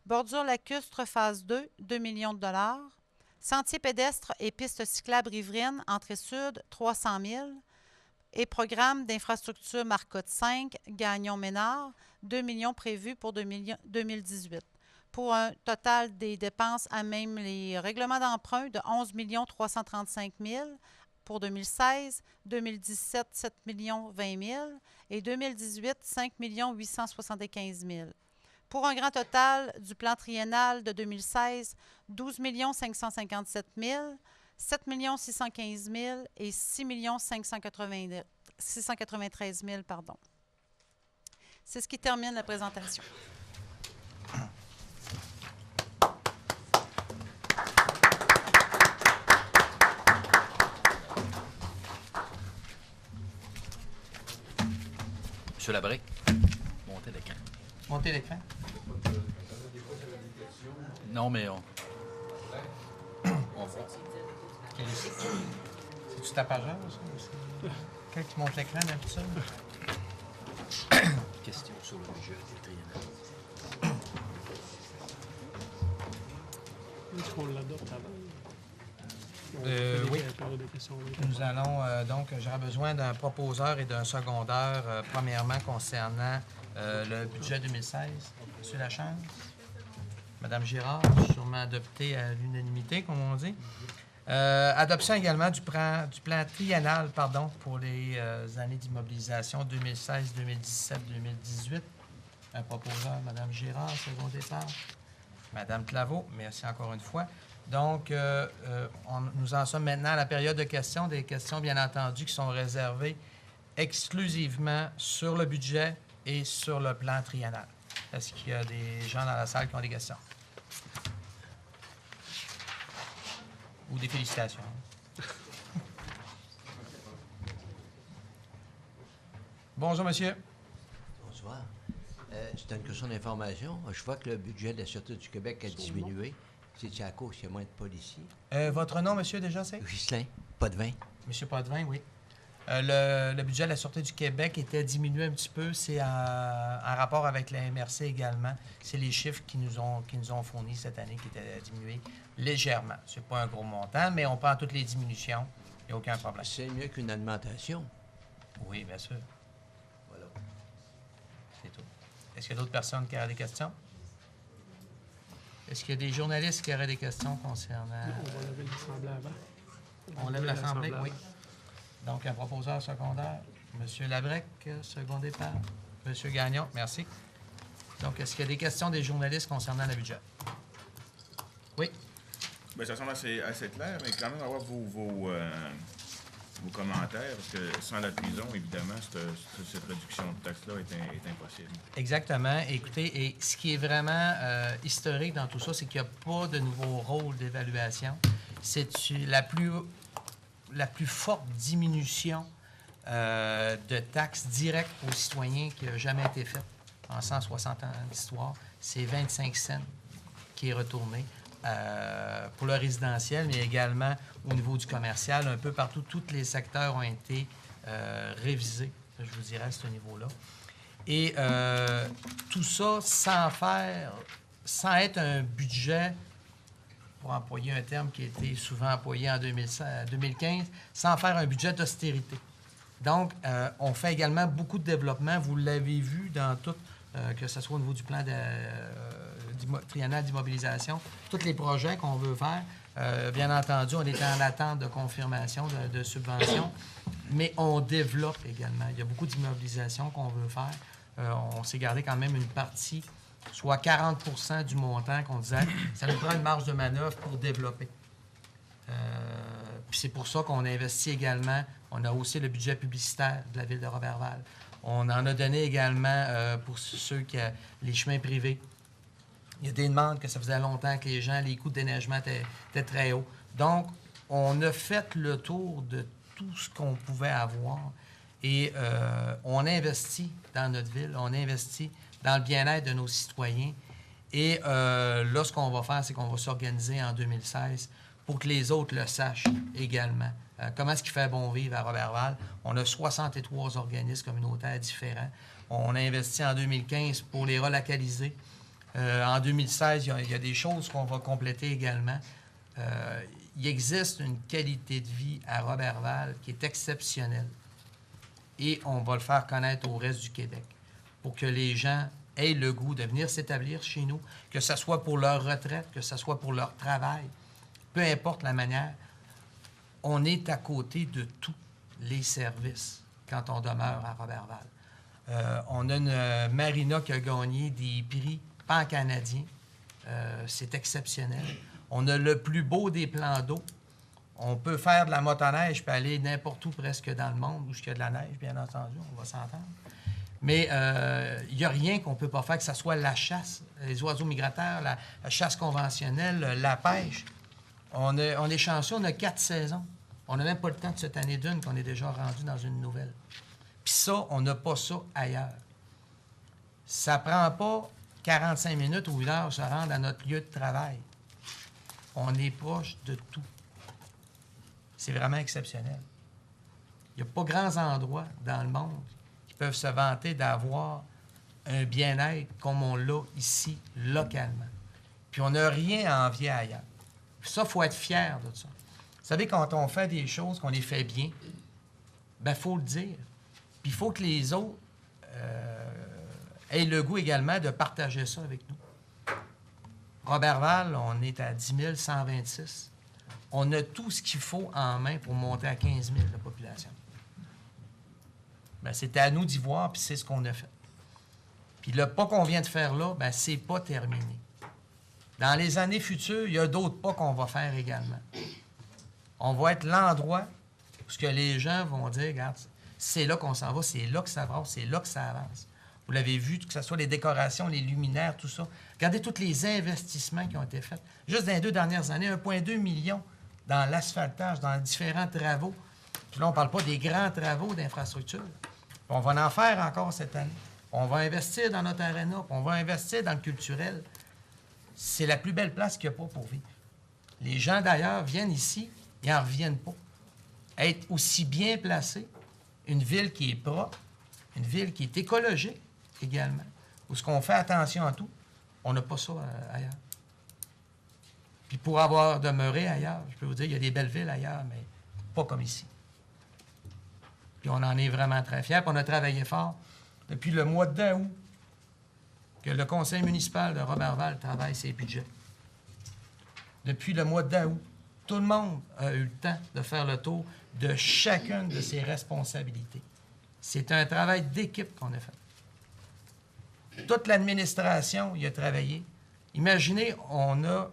Bordure lacustre, phase 2, 2 millions $. Sentiers pédestres et pistes cyclables riveraines, entrée sud, 300 000. Et programme d'infrastructure Marcotte 5, Gagnon-Ménard, 2 millions prévus pour 2018. Pour un total des dépenses à même les règlements d'emprunt de 11 335 000 pour 2016, 2017, 7 20 000 et 2018, 5 875 000. Pour un grand total du plan triennal de 2016, 12 557 000, 7 615 000 et 6 693 000. C'est ce qui termine la présentation. Monsieur Labrec, montez l'écran. Montez l'écran. Non, mais on voit. C'est-tu tapageur, ça? Quelqu'un qui monte l'écran d'habitude? Question sur le budget triennal. Est-ce qu'on l'adopte avant? Oui. Nous allons donc, j'aurai besoin d'un proposeur et d'un secondaire, premièrement concernant le budget 2016. Monsieur Lachance, Madame Girard, sûrement adopté à l'unanimité, comme on dit. Adoption également du plan triennal pour les années d'immobilisation 2016, 2017, 2018. Un proposeur, Mme Girard, secondé par Mme Claveau. Merci encore une fois. Donc, nous en sommes maintenant à la période de questions, des questions, bien entendu, qui sont réservées exclusivement sur le budget et sur le plan triennal. Est-ce qu'il y a des gens dans la salle qui ont des questions? Ou des félicitations? Bonjour, monsieur. Bonsoir. C'est une question d'information. Je vois que le budget de la Sûreté du Québec a diminué. C'est-tu à cause qu'il y a moins de policiers? Votre nom, monsieur, déjà, c'est? Ghislain, Potvin. Monsieur Potvin, oui. Le budget de la Sûreté du Québec était diminué un petit peu. C'est en rapport avec la MRC également. C'est les chiffres qui nous ont fournis cette année qui étaient diminués légèrement. C'est pas un gros montant, mais on prend toutes les diminutions. Il n'y a aucun problème. C'est mieux qu'une augmentation. Oui, bien sûr. Voilà. C'est tout. Est-ce qu'il y a d'autres personnes qui auraient des questions? Est-ce qu'il y a des journalistes qui auraient des questions concernant... On va lever l'Assemblée avant. On lève l'Assemblée, oui. Donc, un proposeur secondaire, M. Labrec, secondé par M. Gagnon. Merci. Donc, est-ce qu'il y a des questions des journalistes concernant le budget? Oui. Bien, ça semble assez clair, mais quand même avoir vos commentaires, parce que sans la prison, évidemment, cette réduction de taxe-là est impossible. Exactement. Écoutez, et ce qui est vraiment historique dans tout ça, c'est qu'il n'y a pas de nouveau rôle d'évaluation. C'est la plus forte diminution de taxes directes aux citoyens qui a jamais été faite en 160 ans d'histoire. C'est 25 cents qui est retourné pour le résidentiel, mais également au niveau du commercial. Un peu partout, tous les secteurs ont été révisés, je vous dirais, à ce niveau-là. Et tout ça sans être un budget, pour employer un terme qui a été souvent employé en 2015, sans faire un budget d'austérité. Donc, on fait également beaucoup de développement. Vous l'avez vu dans tout, que ce soit au niveau du plan triennal d'immobilisation, tous les projets qu'on veut faire. Bien entendu, on est en attente de confirmation de subventions, mais on développe également. Il y a beaucoup d'immobilisation qu'on veut faire. On s'est gardé quand même une partie, soit 40 % du montant qu'on disait, ça nous prend une marge de manœuvre pour développer. Puis c'est pour ça qu'on investit également. On a aussi le budget publicitaire de la ville de Roberval. On en a donné également pour ceux qui ont les chemins privés. Il y a des demandes que ça faisait longtemps que les coûts de déneigement étaient très hauts. Donc, on a fait le tour de tout ce qu'on pouvait avoir et on investit dans notre ville, on investit dans le bien-être de nos citoyens. Et là, ce qu'on va faire, c'est qu'on va s'organiser en 2016 pour que les autres le sachent également. Comment est-ce qu'il fait bon vivre à Roberval? On a 63 organismes communautaires différents. On a investi en 2015 pour les relocaliser. En 2016, il y a des choses qu'on va compléter également. il existe une qualité de vie à Roberval qui est exceptionnelle. Et on va le faire connaître au reste du Québec pour que les gens aient le goût de venir s'établir chez nous, que ce soit pour leur retraite, que ce soit pour leur travail, peu importe la manière. On est à côté de tous les services quand on demeure à Roberval. On a une marina qui a gagné des prix pan-canadiens. C'est exceptionnel. On a le plus beau des plans d'eau. On peut faire de la motoneige puis aller n'importe où presque dans le monde où il y a de la neige, bien entendu, on va s'entendre. Mais il n'y a rien qu'on ne peut pas faire, que ce soit la chasse, les oiseaux migrateurs, la chasse conventionnelle, la pêche. On est chanceux, on a 4 saisons. On n'a même pas le temps de cette année d'une qu'on est déjà rendu dans une nouvelle. Puis ça, on n'a pas ça ailleurs. Ça ne prend pas 45 minutes ou 1 heure se rendre à notre lieu de travail. On est proche de tout. C'est vraiment exceptionnel. Il n'y a pas grands endroits dans le monde qui peuvent se vanter d'avoir un bien-être comme on l'a ici, localement. Puis on n'a rien à envier ailleurs. Puis ça, il faut être fier de ça. Vous savez, quand on fait des choses, qu'on les fait bien, bien, il faut le dire. Puis il faut que les autres aient le goût également de partager ça avec nous. Roberval, on est à 10 126. On a tout ce qu'il faut en main pour monter à 15 000 de population. Bien, c'était à nous d'y voir, puis c'est ce qu'on a fait. Puis le pas qu'on vient de faire là, bien, c'est pas terminé. Dans les années futures, il y a d'autres pas qu'on va faire également. On va être l'endroit où ce que les gens vont dire, regarde, c'est là qu'on s'en va, c'est là que ça brasse, c'est là que ça avance. Vous l'avez vu, que ce soit les décorations, les luminaires, tout ça. Regardez tous les investissements qui ont été faits. Juste dans les 2 dernières années, 1,2 million dans l'asphaltage, dans les différents travaux. Puis là, on ne parle pas des grands travaux d'infrastructure. On va en faire encore cette année. On va investir dans notre aréna, puis on va investir dans le culturel. C'est la plus belle place qu'il n'y a pas pour vivre. Les gens, d'ailleurs, viennent ici, ils n'en reviennent pas. Être aussi bien placé, une ville qui est propre, une ville qui est écologique également, où ce qu'on fait attention à tout, on n'a pas ça ailleurs. Puis pour avoir demeuré ailleurs, je peux vous dire, il y a des belles villes ailleurs, mais pas comme ici. Puis on en est vraiment très fiers. Puis on a travaillé fort depuis le mois d'août que le conseil municipal de Roberval travaille ses budgets. Depuis le mois d'août, tout le monde a eu le temps de faire le tour de chacune de ses responsabilités. C'est un travail d'équipe qu'on a fait. Toute l'administration y a travaillé. Imaginez, on a,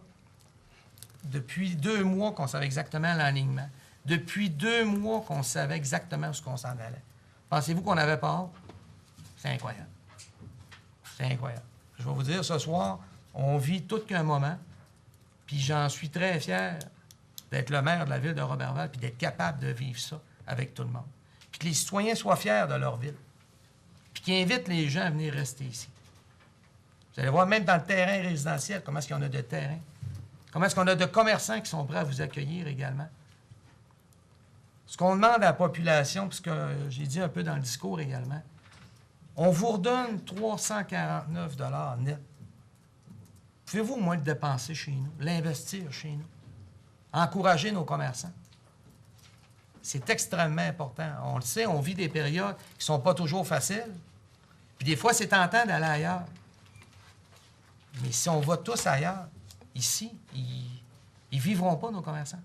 depuis 2 mois qu'on savait exactement l'alignement. Depuis 2 mois qu'on savait exactement où ce qu'on s'en allait. Pensez-vous qu'on n'avait pas hâte? C'est incroyable. C'est incroyable. Je vais vous dire, ce soir, on vit tout qu'un moment, puis j'en suis très fier d'être le maire de la ville de Roberval, puis d'être capable de vivre ça avec tout le monde. Puis que les citoyens soient fiers de leur ville, puis qu'ils invitent les gens à venir rester ici. Vous allez voir, même dans le terrain résidentiel, comment est-ce qu'il y en a de terrain, comment est-ce qu'on a de commerçants qui sont prêts à vous accueillir également. Ce qu'on demande à la population, puisque j'ai dit un peu dans le discours également, on vous redonne 349 $ net. Pouvez-vous au moins le dépenser chez nous, l'investir chez nous, encourager nos commerçants? C'est extrêmement important. On le sait, on vit des périodes qui ne sont pas toujours faciles. Puis des fois, c'est tentant d'aller ailleurs. Mais si on va tous ailleurs, ici, ils ne vivront pas, nos commerçants.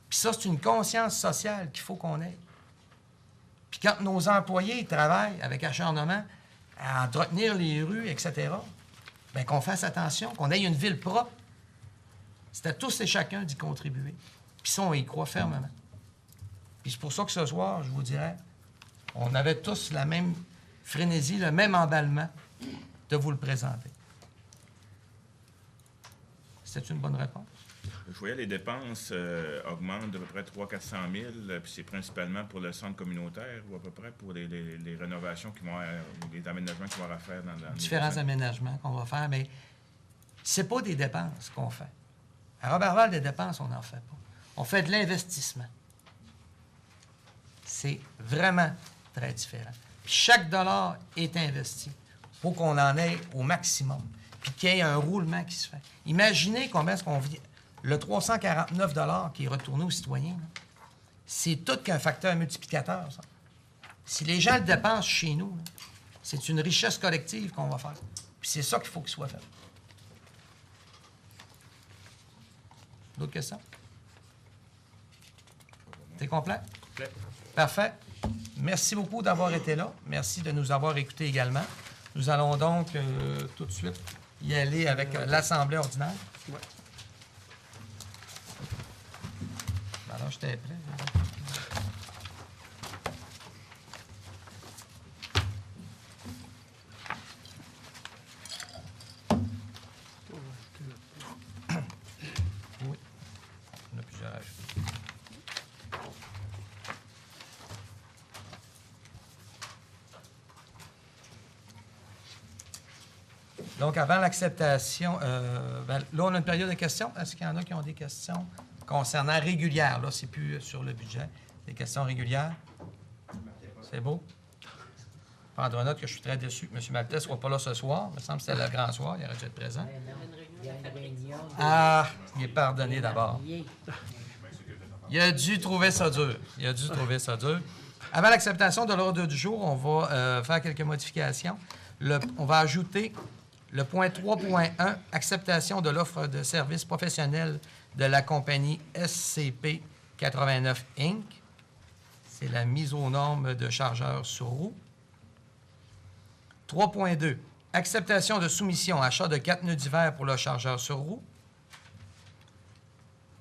Puis ça, c'est une conscience sociale qu'il faut qu'on ait. Puis quand nos employés travaillent avec acharnement à entretenir les rues, etc., bien qu'on fasse attention, qu'on ait une ville propre. C'est à tous et chacun d'y contribuer. Puis ça, on y croit fermement. Puis c'est pour ça que ce soir, je vous dirais, on avait tous la même frénésie, le même emballement de vous le présenter. C'est une bonne réponse? Je voyais les dépenses augmentent d'à peu près 300 000 à 400 000, puis c'est principalement pour le centre communautaire ou à peu près pour les rénovations qui vont ou les aménagements qu'on va faire dans différents aménagements qu'on va faire, mais c'est pas des dépenses qu'on fait. À Roberval, des dépenses, on n'en fait pas. On fait de l'investissement. C'est vraiment très différent. Puis chaque dollar est investi pour qu'on en ait au maximum, puis qu'il y ait un roulement qui se fait. Imaginez combien est-ce qu'on vit. Le 349 qui est retourné aux citoyens, là, c'est tout qu'un facteur multiplicateur, ça. Si les gens le dépensent chez nous, là, c'est une richesse collective qu'on va faire. Puis c'est ça qu'il faut qu'il soit fait. D'autres questions? T'es complet? Complet. Parfait. Merci beaucoup d'avoir été là. Merci de nous avoir écoutés également. Nous allons donc tout de suite y aller avec l'Assemblée ordinaire. Ouais. Alors, j'étais prêt. Oui. On a plusieurs ajouts. Donc, avant l'acceptation, là, on a une période de questions. Est-ce qu'il y en a qui ont des questions concernant régulières? Là, c'est plus sur le budget. Des questions régulières? C'est beau? Prendre note que je suis très déçu que M. Maltais ne soit pas là ce soir. Il me semble que c'était le grand soir. Il aurait dû être présent. Ah, il est pardonné d'abord. Il a dû trouver ça dur. Avant l'acceptation de l'ordre du jour, on va faire quelques modifications. On va ajouter le point 3.1, acceptation de l'offre de services professionnels de la compagnie SCP 89 Inc. C'est la mise aux normes de chargeurs sur roue. 3.2, acceptation de soumission, achat de 4 pneus d'hiver pour le chargeur sur roue.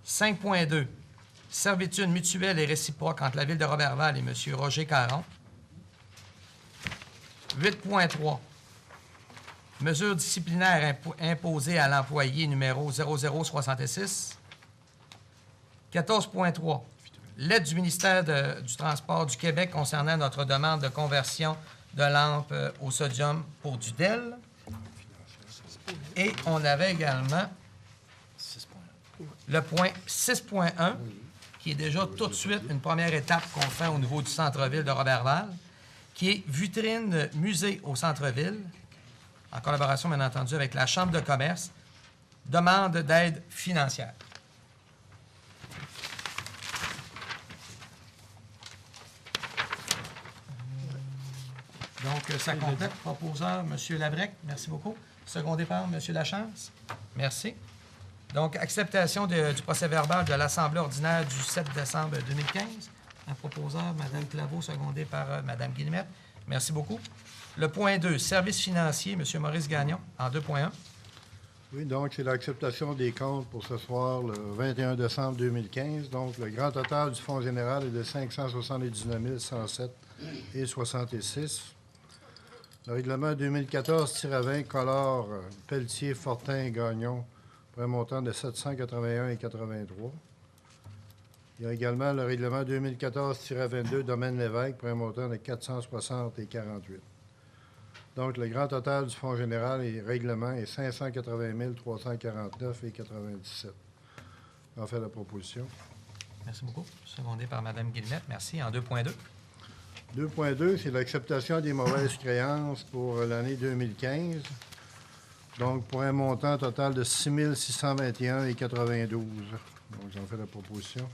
5.2, servitude mutuelle et réciproque entre la Ville de Roberval et M. Roger Caron. 8.3, mesures disciplinaires imposées à l'employé numéro 0066. 14.3, lettre du ministère du Transport du Québec concernant notre demande de conversion de lampes au sodium pour du DEL. Et on avait également le point 6.1, qui est déjà tout de suite une première étape qu'on fait au niveau du centre-ville de Roberval, qui est vitrine musée au centre-ville, en collaboration, bien entendu, avec la Chambre de commerce, demande d'aide financière. Donc, ça complète. Proposeur, M. Labrec, merci beaucoup. Secondé par M. Lachance, merci. Donc, acceptation du procès-verbal de l'Assemblée ordinaire du 7 décembre 2015. Un proposeur, Mme Claveau, secondé par Mme Guillemette. Merci beaucoup. Le point 2, services financiers, M. Maurice Gagnon, en 2.1. Oui, donc c'est l'acceptation des comptes pour ce soir, le 21 décembre 2015. Donc, le grand total du Fonds général est de 579 107,66 $. Le règlement 2014-20 Collard, Pelletier, Fortin, Gagnon, pour un montant de 781,83 $. Il y a également le règlement 2014-22 Domaine Lévesque, pour un montant de 460,48 $. Donc, le grand total du Fonds général et règlement est 580 349,97 $. On fait la proposition. Merci beaucoup. Secondé par Mme Guillemette. Merci. En 2.2. 2.2, c'est l'acceptation des mauvaises créances pour l'année 2015. Donc, pour un montant total de 6 621,92 $. Donc, j'en fais la proposition.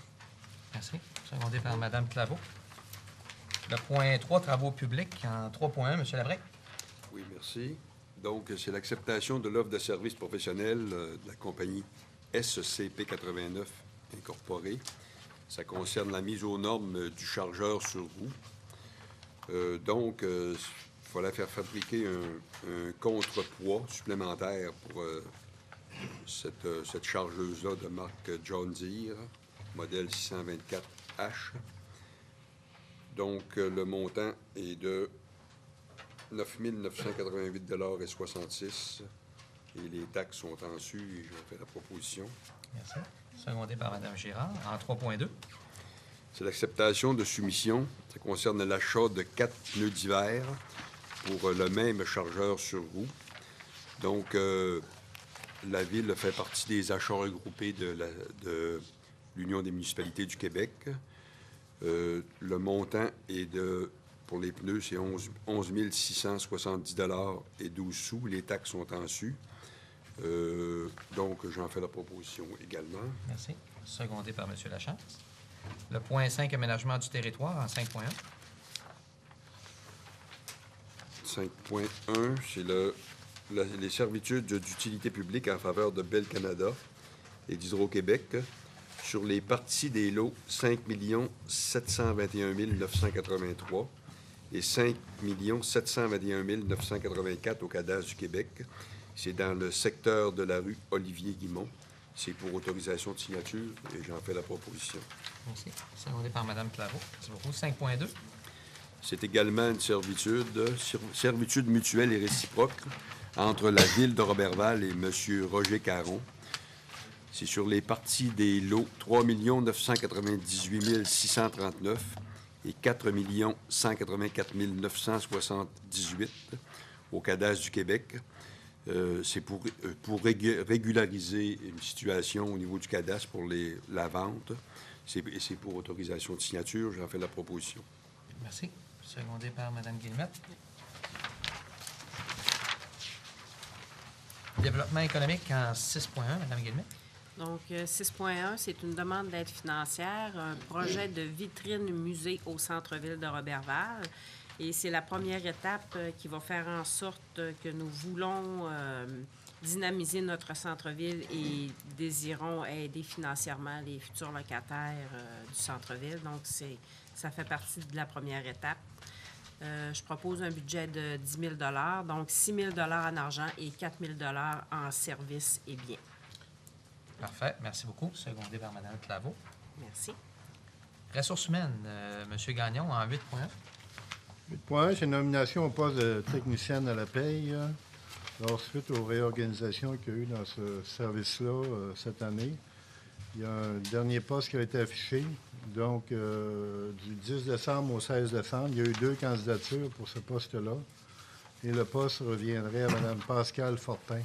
Merci. Secondé par Mme Claveau. Le point 3, travaux publics, en 3.1, M. Labrec. Oui, merci. Donc, c'est l'acceptation de l'offre de services professionnels de la compagnie SCP 89 Incorporée. Ça concerne la mise aux normes du chargeur sur roue. Donc, il fallait faire fabriquer un contrepoids supplémentaire pour cette chargeuse-là de marque John Deere, modèle 624H. Donc, le montant est de 9 988,66 $. Et les taxes sont en su et je fais la proposition. Merci. Secondé par Mme Girard, en 3.2. C'est l'acceptation de soumission. Ça concerne l'achat de 4 pneus d'hiver pour le même chargeur sur roue. Donc, la Ville fait partie des achats regroupés de l'Union des municipalités du Québec. Le montant est pour les pneus, c'est 11 670,12 $. Les taxes sont en su. Donc, j'en fais la proposition également. Merci. Secondé par M. Lachance. Le point 5, aménagement du territoire en 5.1. 5.1, c'est les servitudes d'utilité publique en faveur de Bell Canada et d'Hydro-Québec sur les parties des lots 5 721 983 et 5 721 984 au cadastre du Québec. C'est dans le secteur de la rue Olivier-Guimont. C'est pour autorisation de signature et j'en fais la proposition. Merci. Secondé par Mme Claveau. Merci beaucoup. 5.2. C'est également une servitude mutuelle et réciproque entre la Ville de Roberval et M. Roger Caron. C'est sur les parties des lots 3 998 639 et 4 184 978 au cadastre du Québec. C'est pour régulariser une situation au niveau du cadastre pour la vente. C'est pour autorisation de signature. J'en fais la proposition. Merci. Secondé par Mme Guillemette. Développement économique en 6.1, Mme Guillemette. Donc, 6.1, c'est une demande d'aide financière, un projet de vitrine musée au centre-ville de Roberval. Et c'est la première étape qui va faire en sorte que nous voulons dynamiser notre centre-ville et désirons aider financièrement les futurs locataires du centre-ville. Donc, ça fait partie de la première étape. Je propose un budget de 10 000 $, donc 6 000 $ en argent et 4 000 $ en services et biens. Parfait. Merci beaucoup. Secondé par Mme Claveau. Merci. Ressources humaines, M. Gagnon en 8.1. 8.1, c'est une nomination au poste de technicienne à la paye. Alors, suite aux réorganisations qu'il y a eu dans ce service-là cette année, il y a un dernier poste qui a été affiché. Donc, du 10 décembre au 16 décembre, il y a eu 2 candidatures pour ce poste-là. Et le poste reviendrait à Mme Pascale Fortin,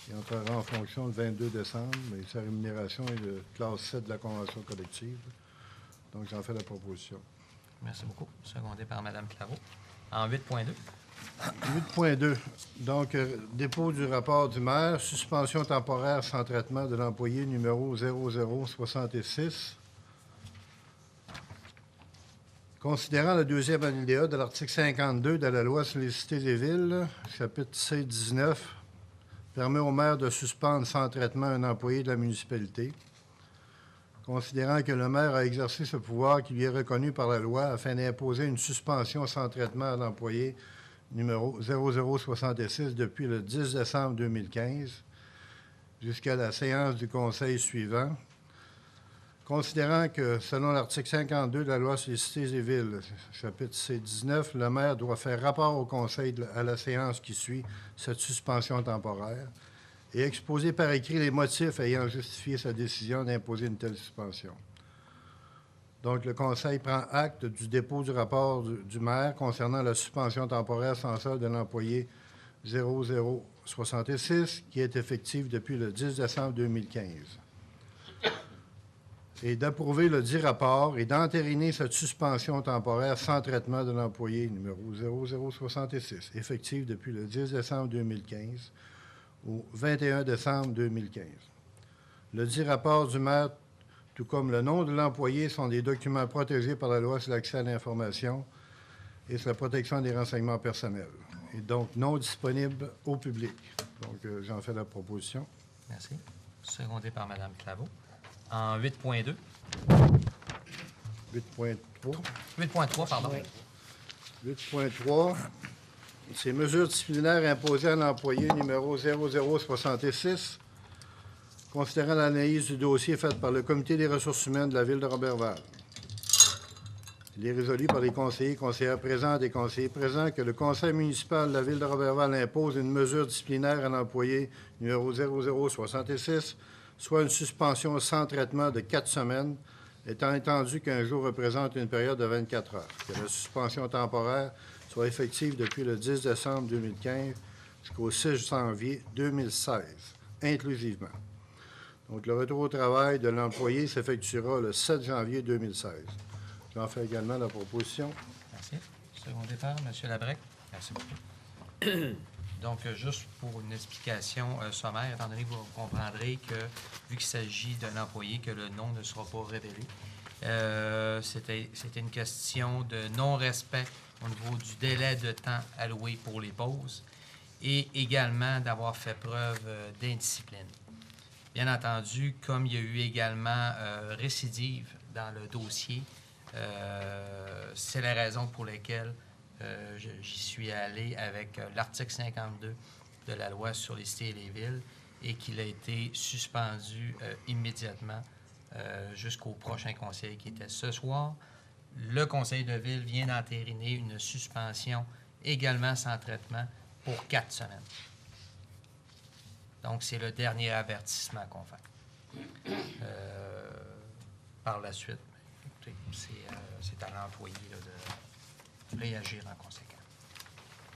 qui entrera en fonction le 22 décembre. Et sa rémunération est de classe 7 de la Convention collective. Donc, j'en fais la proposition. Merci beaucoup. Secondé par Mme Claveau. En 8.2. 8.2. Donc, dépôt du rapport du maire, suspension temporaire sans traitement de l'employé numéro 0066. Considérant le deuxième alinéa de l'article 52 de la loi sur les cités et villes, chapitre C-19, permet au maire de suspendre sans traitement un employé de la municipalité. Considérant que le maire a exercé ce pouvoir qui lui est reconnu par la loi afin d'imposer une suspension sans traitement à l'employé numéro 0066 depuis le 10 décembre 2015 jusqu'à la séance du conseil suivant. Considérant que, selon l'article 52 de la loi sur les cités et villes, chapitre C-19, le maire doit faire rapport au conseil à la séance qui suit cette suspension temporaire et exposer par écrit les motifs ayant justifié sa décision d'imposer une telle suspension. Donc, le conseil prend acte du dépôt du rapport du maire concernant la suspension temporaire sans solde de l'employé 0066 qui est effective depuis le 10 décembre 2015. Et d'approuver le dit rapport et d'entériner cette suspension temporaire sans traitement de l'employé numéro 0066, effective depuis le 10 décembre 2015 au 21 décembre 2015. Le dit rapport du maire, tout comme le nom de l'employé, sont des documents protégés par la loi sur l'accès à l'information et sur la protection des renseignements personnels, et donc non disponibles au public. Donc, j'en fais la proposition. Merci. Secondé par Mme Claveau. En 8.2. 8.3. 8.3, pardon. 8.3. Ces mesures disciplinaires imposées à l'employé numéro 0066, considérant l'analyse du dossier faite par le Comité des ressources humaines de la Ville de Roberval. Il est résolu par les conseillers, conseillères présentes et conseillers présents que le conseil municipal de la Ville de Roberval impose une mesure disciplinaire à l'employé numéro 0066, soit une suspension sans traitement de 4 semaines, étant entendu qu'un jour représente une période de 24 heures. Que la suspension temporaire soit effective depuis le 10 décembre 2015 jusqu'au 6 janvier 2016, inclusivement. Donc, le retour au travail de l'employé s'effectuera le 7 janvier 2016. J'en fais également la proposition. Merci. Secondé par M. Labrec. Merci beaucoup. Donc, juste pour une explication sommaire, étant donné que vous comprendrez que, vu qu'il s'agit d'un employé, que le nom ne sera pas révélé, c'était une question de non-respect au niveau du délai de temps alloué pour les pauses et également d'avoir fait preuve d'indiscipline. Bien entendu, comme il y a eu également récidive dans le dossier, c'est la raison pour laquelle j'y suis allé avec l'article 52 de la loi sur les cités et les villes et qu'il a été suspendu immédiatement jusqu'au prochain conseil qui était ce soir. Le conseil de ville vient d'entériner une suspension également sans traitement pour 4 semaines. Donc, c'est le dernier avertissement qu'on fait. Par la suite, écoutez, c'est à l'employé là, de réagir en conséquence.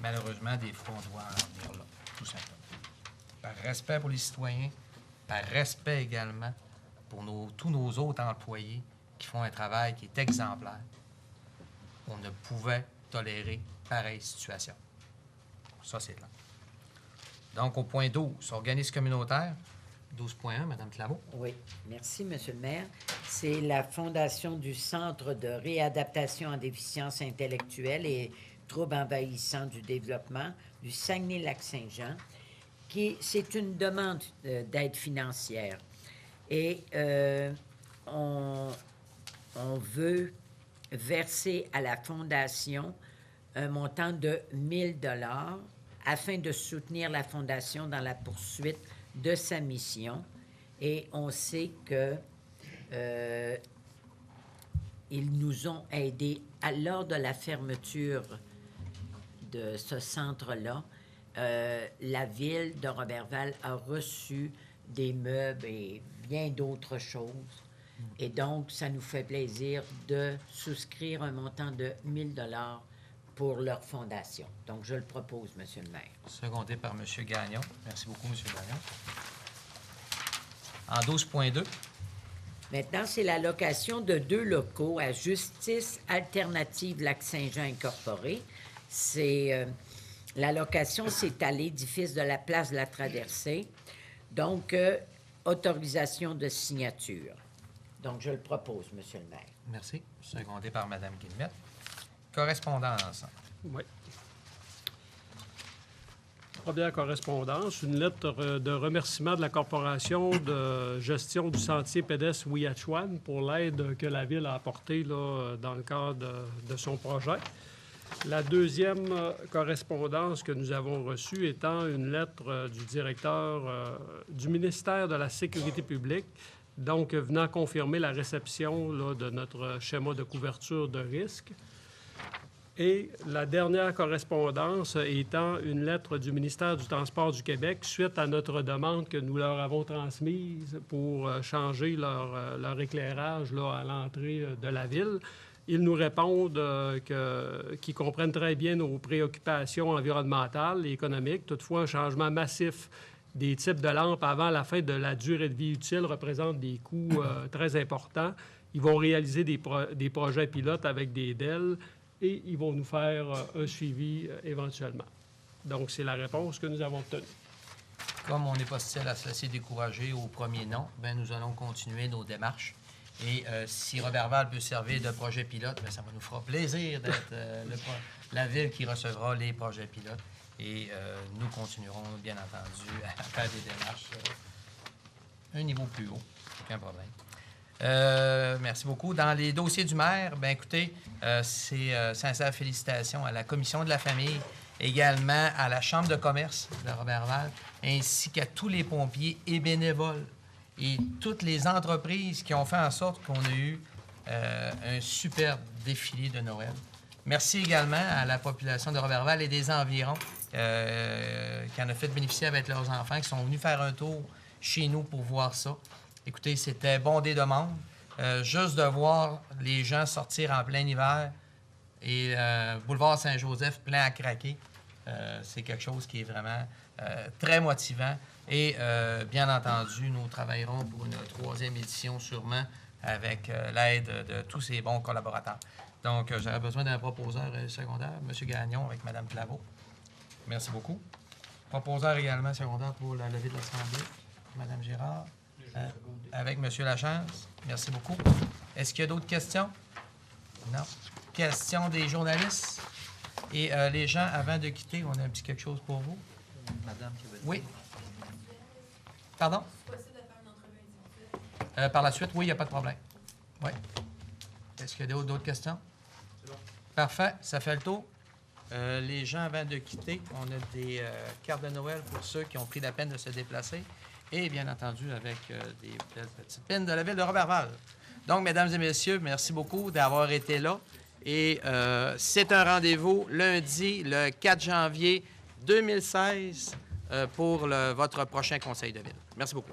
Malheureusement, des fois, on doit en venir là, tout simplement. Par respect pour les citoyens, par respect également pour tous nos autres employés qui font un travail qui est exemplaire, on ne pouvait tolérer pareille situation. Ça, c'est là. Donc, au point 12, organisme communautaire, 12.1, Mme Claveau. Oui, merci, M. le maire. C'est la Fondation du Centre de réadaptation en déficience intellectuelle et troubles envahissants du développement du Saguenay-Lac-Saint-Jean, c'est une demande d'aide financière. Et on veut verser à la Fondation un montant de 1 000 $ afin de soutenir la Fondation dans la poursuite de sa mission. Et on sait que ils nous ont aidés lors de la fermeture de ce centre-là. La ville de Roberval a reçu des meubles et bien d'autres choses. Et donc, ça nous fait plaisir de souscrire un montant de 1 000 $ pour leur fondation. Donc, je le propose, M. le maire. Secondé par M. Gagnon. Merci beaucoup, M. Gagnon. En 12.2. Maintenant, c'est la location de 2 locaux à Justice Alternative Lac-Saint-Jean Incorporé. La location, c'est à l'édifice de la place de la Traversée. Donc, autorisation de signature. Donc, je le propose, M. le maire. Merci. Secondé par Mme Guillemette. Correspondance. Oui. Première correspondance, une lettre de remerciement de la Corporation de gestion du sentier pédestre Ouiachuan pour l'aide que la Ville a apportée là, dans le cadre de son projet. La deuxième correspondance que nous avons reçue étant une lettre du directeur du ministère de la Sécurité publique, donc venant confirmer la réception là, de notre schéma de couverture de risque. Et la dernière correspondance étant une lettre du ministère du Transport du Québec suite à notre demande que nous leur avons transmise pour changer leur éclairage là, à l'entrée de la ville. Ils nous répondent qu'ils comprennent très bien nos préoccupations environnementales et économiques. Toutefois, un changement massif des types de lampes avant la fin de la durée de vie utile représente des coûts très importants. Ils vont réaliser des projets pilotes avec des DEL et ils vont nous faire un suivi éventuellement. Donc, c'est la réponse que nous avons obtenue. Comme on n'est pas style à se laisser décourager au premier nom, bien, nous allons continuer nos démarches. Et si Roberval peut servir de projet pilote, bien, ça va nous fera plaisir d'être la ville qui recevra les projets pilotes. Et nous continuerons, bien entendu, à faire des démarches à un niveau plus haut. Aucun problème. Merci beaucoup. Dans les dossiers du maire, bien écoutez, c'est sincères félicitations à la Commission de la famille, également à la Chambre de commerce de Roberval, ainsi qu'à tous les pompiers et bénévoles et toutes les entreprises qui ont fait en sorte qu'on a eu un superbe défilé de Noël. Merci également à la population de Roberval et des environs qui en a fait bénéficier avec leurs enfants, qui sont venus faire un tour chez nous pour voir ça. Écoutez, c'était bon des demandes. Juste de voir les gens sortir en plein hiver et boulevard Saint-Joseph plein à craquer, c'est quelque chose qui est vraiment très motivant. Et bien entendu, nous travaillerons pour une 3e édition sûrement avec l'aide de tous ces bons collaborateurs. Donc, j'aurais besoin d'un proposeur secondaire, M. Gagnon, avec Mme Claveau. Merci beaucoup. Proposeur également secondaire pour la levée de l'Assemblée. Mme Girard. Avec M. Lachance. Merci beaucoup. Est-ce qu'il y a d'autres questions? Non. Questions des journalistes? Et les gens, avant de quitter, on a un petit quelque chose pour vous. Madame qui veut Oui. Pardon? Par la suite, oui, il n'y a pas de problème. Oui. Est-ce qu'il y a d'autres questions? Parfait, ça fait le tour. Les gens, avant de quitter, on a des cartes de Noël pour ceux qui ont pris la peine de se déplacer et, bien entendu, avec des belles petites pins de la ville de Roberval. Donc, mesdames et messieurs, merci beaucoup d'avoir été là. Et c'est un rendez-vous lundi, le 4 janvier 2016, pour votre prochain conseil de ville. Merci beaucoup.